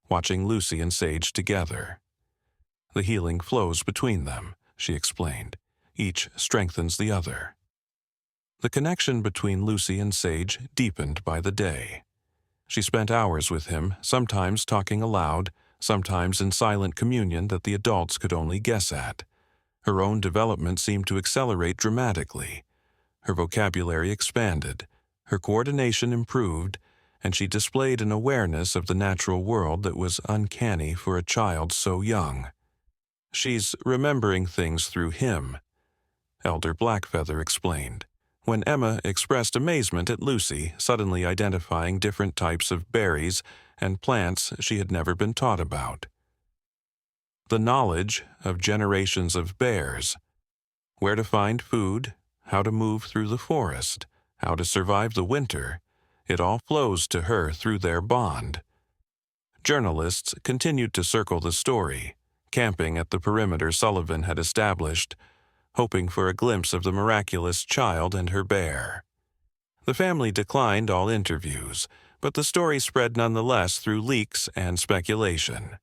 watching Lucy and Sage together. "The healing flows between them," she explained. "Each strengthens the other." The connection between Lucy and Sage deepened by the day. She spent hours with him, sometimes talking aloud, sometimes in silent communion that the adults could only guess at. Her own development seemed to accelerate dramatically. Her vocabulary expanded, her coordination improved, and she displayed an awareness of the natural world that was uncanny for a child so young. "She's remembering things through him," Elder Blackfeather explained, when Emma expressed amazement at Lucy suddenly identifying different types of berries and plants she had never been taught about. The knowledge of generations of bears, where to find food, how to move through the forest, how to survive the winter, it all flows to her through their bond. Journalists continued to circle the story, camping at the perimeter Sullivan had established, hoping for a glimpse of the miraculous child and her bear. The family declined all interviews, but the story spread nonetheless through leaks and speculation.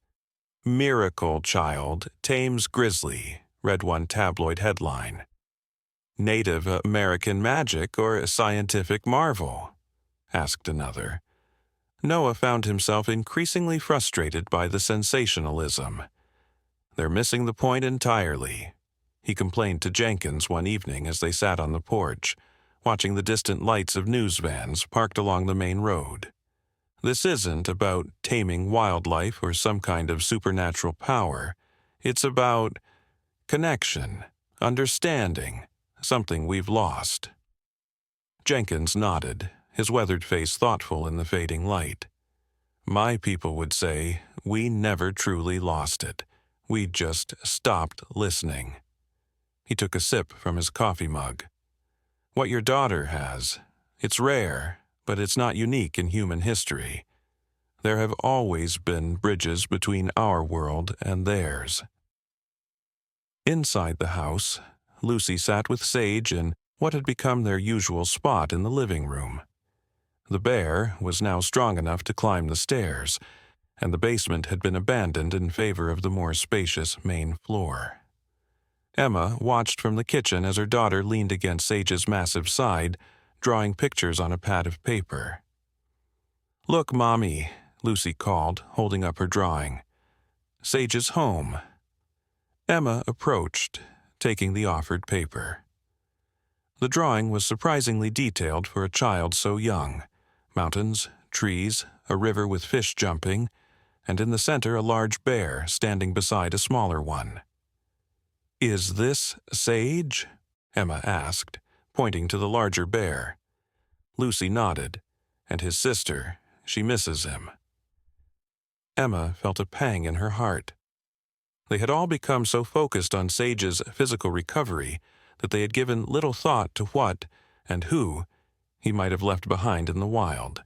"Miracle Child Tames Grizzly," read one tabloid headline. "Native American Magic or Scientific Marvel?" asked another. Noah found himself increasingly frustrated by the sensationalism. "They're missing the point entirely," he complained to Jenkins one evening as they sat on the porch, watching the distant lights of news vans parked along the main road. "This isn't about taming wildlife or some kind of supernatural power. It's about connection, understanding, something we've lost." Jenkins nodded, his weathered face thoughtful in the fading light. "My people would say we never truly lost it. We just stopped listening." He took a sip from his coffee mug. "What your daughter has, it's rare, but it's not unique in human history. There have always been bridges between our world and theirs." Inside the house, Lucy sat with Sage in what had become their usual spot in the living room. The bear was now strong enough to climb the stairs, and the basement had been abandoned in favor of the more spacious main floor. Emma watched from the kitchen as her daughter leaned against Sage's massive side, drawing pictures on a pad of paper. "Look, Mommy," Lucy called, holding up her drawing. "Sage is home." Emma approached, taking the offered paper. The drawing was surprisingly detailed for a child so young. Mountains, trees, a river with fish jumping, and in the center a large bear standing beside a smaller one. "Is this Sage?" Emma asked, pointing to the larger bear. Lucy nodded. "And his sister, she misses him." Emma felt a pang in her heart. They had all become so focused on Sage's physical recovery that they had given little thought to what and who he might have left behind in the wild.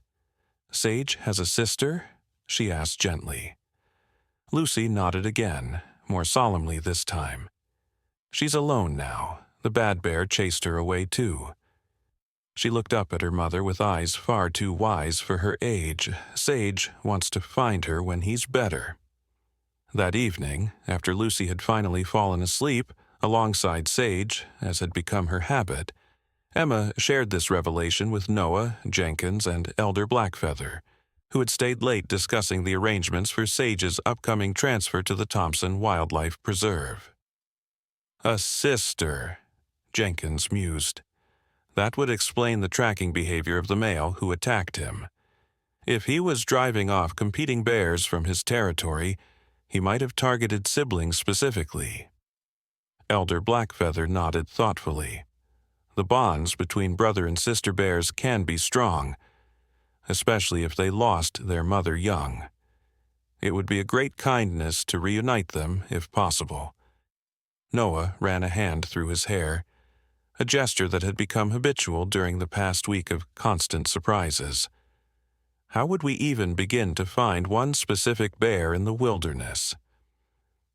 "Sage has a sister?" she asked gently. Lucy nodded again, more solemnly this time. "She's alone now. The bad bear chased her away too." She looked up at her mother with eyes far too wise for her age. "Sage wants to find her when he's better." That evening, after Lucy had finally fallen asleep alongside Sage, as had become her habit, Emma shared this revelation with Noah, Jenkins, and Elder Blackfeather, who had stayed late discussing the arrangements for Sage's upcoming transfer to the Thompson Wildlife Preserve. "A sister," Jenkins mused. "That would explain the tracking behavior of the male who attacked him. If he was driving off competing bears from his territory, he might have targeted siblings specifically." Elder Blackfeather nodded thoughtfully. "The bonds between brother and sister bears can be strong, especially if they lost their mother young. It would be a great kindness to reunite them, if possible." Noah ran a hand through his hair, a gesture that had become habitual during the past week of constant surprises. "How would we even begin to find one specific bear in the wilderness?"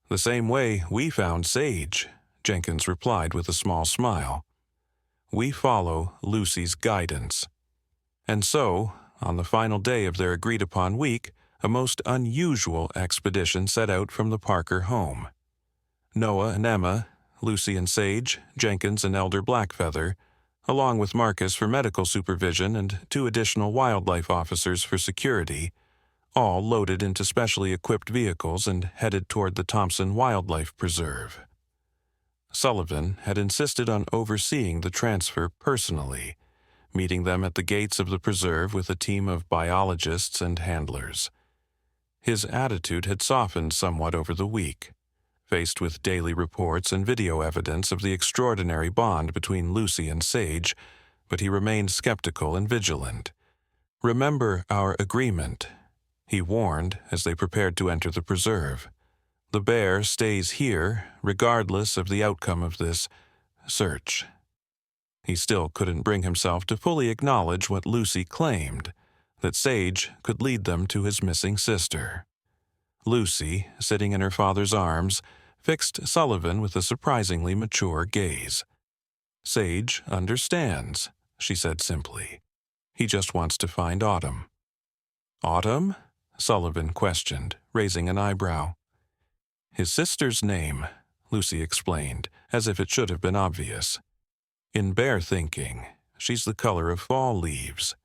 "The same way we found Sage," Jenkins replied with a small smile. "We follow Lucy's guidance." And so, on the final day of their agreed-upon week, a most unusual expedition set out from the Parker home. Noah and Emma, Lucy and Sage, Jenkins and Elder Blackfeather, along with Marcus for medical supervision and 2 additional wildlife officers for security, all loaded into specially equipped vehicles and headed toward the Thompson Wildlife Preserve. Sullivan had insisted on overseeing the transfer personally, meeting them at the gates of the preserve with a team of biologists and handlers. His attitude had softened somewhat over the week, faced with daily reports and video evidence of the extraordinary bond between Lucy and Sage, but he remained skeptical and vigilant. "Remember our agreement," he warned as they prepared to enter the preserve. "The bear stays here, regardless of the outcome of this search." He still couldn't bring himself to fully acknowledge what Lucy claimed, that Sage could lead them to his missing sister. Lucy, sitting in her father's arms, fixed Sullivan with a surprisingly mature gaze. "Sage understands," she said simply. He just wants to find Autumn." "Autumn?" Sullivan questioned, raising an eyebrow. "His sister's name," Lucy explained, as if it should have been obvious. "In bear thinking, she's the color of fall leaves."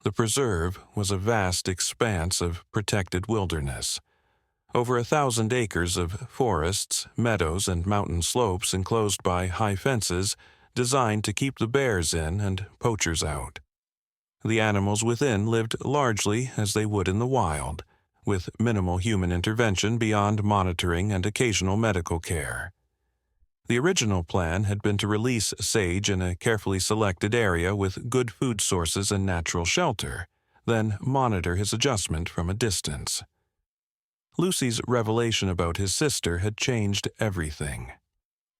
The preserve was a vast expanse of protected wilderness. Over 1,000 acres of forests, meadows, and mountain slopes enclosed by high fences designed to keep the bears in and poachers out. The animals within lived largely as they would in the wild, with minimal human intervention beyond monitoring and occasional medical care. The original plan had been to release Sage in a carefully selected area with good food sources and natural shelter, then monitor his adjustment from a distance. Lucy's revelation about his sister had changed everything.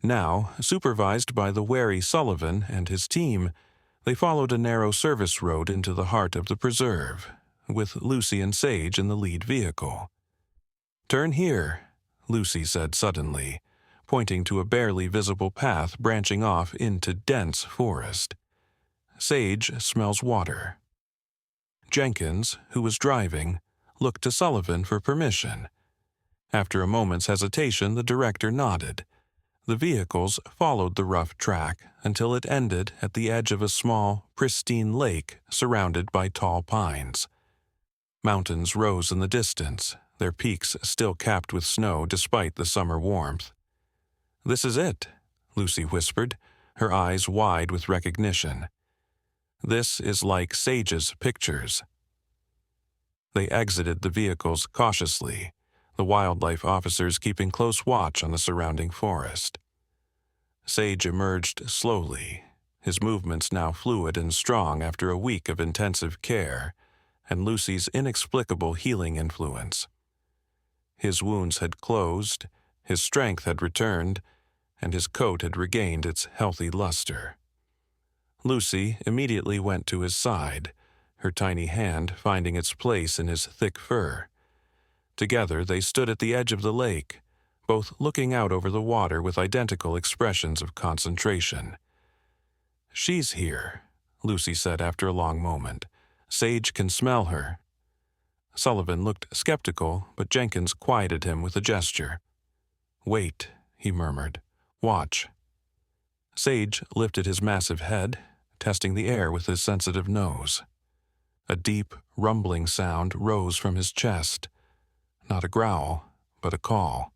Now, supervised by the wary Sullivan and his team, they followed a narrow service road into the heart of the preserve, with Lucy and Sage in the lead vehicle. "Turn here," Lucy said suddenly, pointing to a barely visible path branching off into dense forest. "Sage smells water." Jenkins, who was driving, looked to Sullivan for permission. After a moment's hesitation, the director nodded. The vehicles followed the rough track until it ended at the edge of a small, pristine lake surrounded by tall pines. Mountains rose in the distance, their peaks still capped with snow despite the summer warmth. "This is it," Lucy whispered, her eyes wide with recognition. "This is like Sage's pictures." They exited the vehicles cautiously, the wildlife officers keeping close watch on the surrounding forest. Sage emerged slowly, his movements now fluid and strong after a week of intensive care, and Lucy's inexplicable healing influence. His wounds had closed, his strength had returned, and his coat had regained its healthy luster. Lucy immediately went to his side, her tiny hand finding its place in his thick fur. Together they stood at the edge of the lake, both looking out over the water with identical expressions of concentration. "She's here," Lucy said after a long moment. "Sage can smell her." Sullivan looked skeptical, but Jenkins quieted him with a gesture. "Wait," he murmured. "Watch." Sage lifted his massive head, testing the air with his sensitive nose. A deep, rumbling sound rose from his chest. Not a growl, but a call.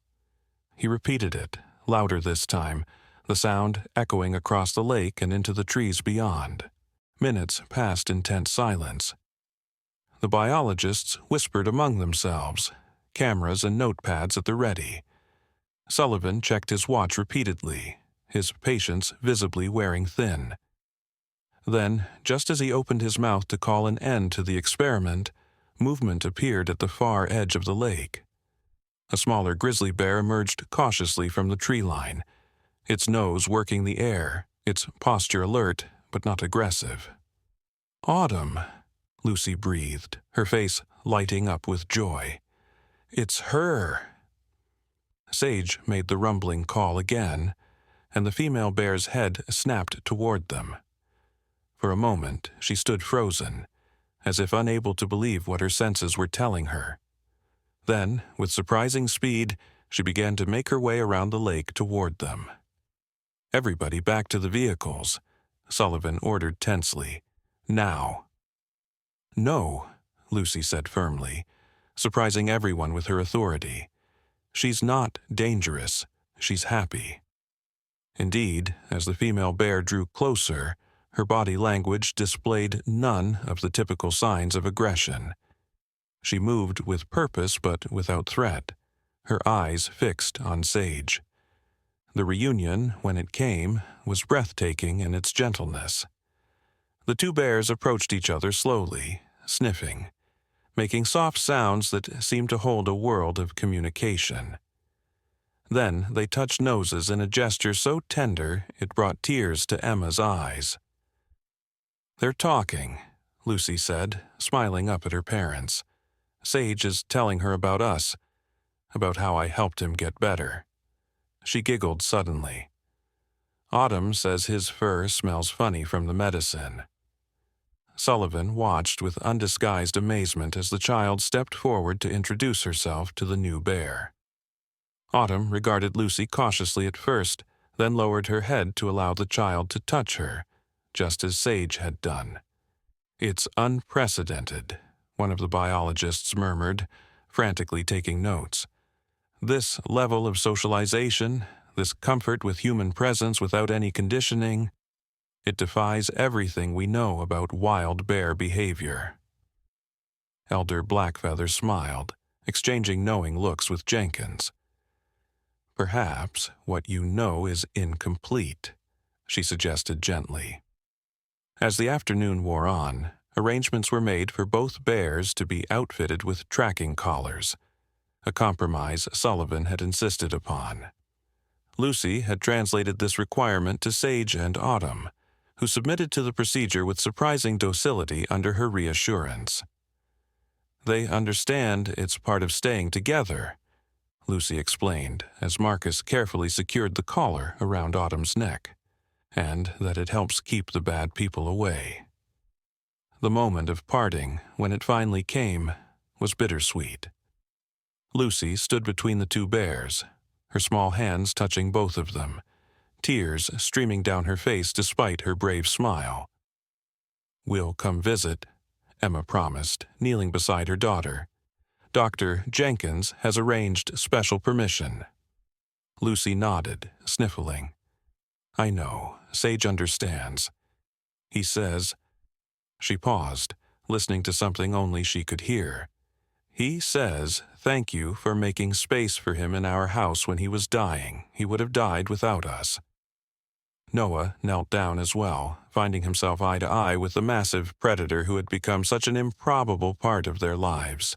He repeated it, louder this time, the sound echoing across the lake and into the trees beyond. Minutes passed in tense silence. The biologists whispered among themselves, cameras and notepads at the ready. Sullivan checked his watch repeatedly, his patience visibly wearing thin. Then, just as he opened his mouth to call an end to the experiment, movement appeared at the far edge of the lake. A smaller grizzly bear emerged cautiously from the tree line, its nose working the air, its posture alert but not aggressive. "Autumn," Lucy breathed, her face lighting up with joy. "It's her." Sage made the rumbling call again, and the female bear's head snapped toward them. For a moment, she stood frozen, as if unable to believe what her senses were telling her. Then, with surprising speed, she began to make her way around the lake toward them. "Everybody back to the vehicles," Sullivan ordered tensely. "Now." "No," Lucy said firmly, surprising everyone with her authority. "She's not dangerous. She's happy." Indeed, as the female bear drew closer, her body language displayed none of the typical signs of aggression. She moved with purpose but without threat, her eyes fixed on Sage. The reunion, when it came, was breathtaking in its gentleness. The two bears approached each other slowly, sniffing, making soft sounds that seemed to hold a world of communication. Then they touched noses in a gesture so tender it brought tears to Emma's eyes. "They're talking," Lucy said, smiling up at her parents. "Sage is telling her about us, about how I helped him get better." She giggled suddenly. "Autumn says his fur smells funny from the medicine." Sullivan watched with undisguised amazement as the child stepped forward to introduce herself to the new bear. Autumn regarded Lucy cautiously at first, then lowered her head to allow the child to touch her, just as Sage had done. "It's unprecedented," one of the biologists murmured, frantically taking notes. "This level of socialization, this comfort with human presence without any conditioning, it defies everything we know about wild bear behavior." Elder Blackfeather smiled, exchanging knowing looks with Jenkins. "Perhaps what you know is incomplete," she suggested gently. As the afternoon wore on, arrangements were made for both bears to be outfitted with tracking collars, a compromise Sullivan had insisted upon. Lucy had translated this requirement to Sage and Autumn, who submitted to the procedure with surprising docility under her reassurance. "They understand it's part of staying together," Lucy explained as Marcus carefully secured the collar around Autumn's neck, "and that it helps keep the bad people away." The moment of parting, when it finally came, was bittersweet. Lucy stood between the two bears, her small hands touching both of them, tears streaming down her face despite her brave smile. "We'll come visit," Emma promised, kneeling beside her daughter. "Dr. Jenkins has arranged special permission." Lucy nodded, sniffling. "I know, Sage understands. He says—" She paused, listening to something only she could hear. "He says thank you for making space for him in our house when he was dying. He would have died without us." Noah knelt down as well, finding himself eye to eye with the massive predator who had become such an improbable part of their lives.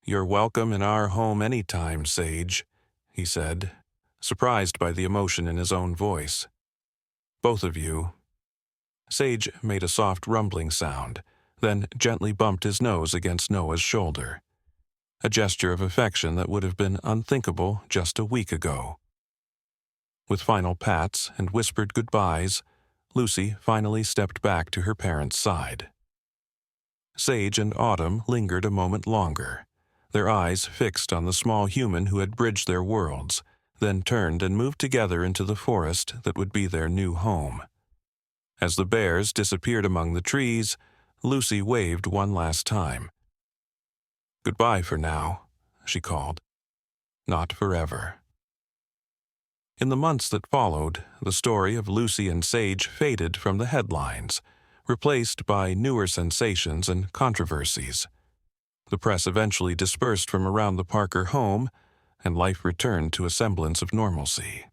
"You're welcome in our home any time, Sage," he said, surprised by the emotion in his own voice. "Both of you." Sage made a soft rumbling sound, then gently bumped his nose against Noah's shoulder, a gesture of affection that would have been unthinkable just a week ago. With final pats and whispered goodbyes, Lucy finally stepped back to her parents' side. Sage and Autumn lingered a moment longer, their eyes fixed on the small human who had bridged their worlds, then turned and moved together into the forest that would be their new home. As the bears disappeared among the trees, Lucy waved one last time. "Goodbye for now," she called. "Not forever." In the months that followed, the story of Lucy and Sage faded from the headlines, replaced by newer sensations and controversies. The press eventually dispersed from around the Parker home, and life returned to a semblance of normalcy.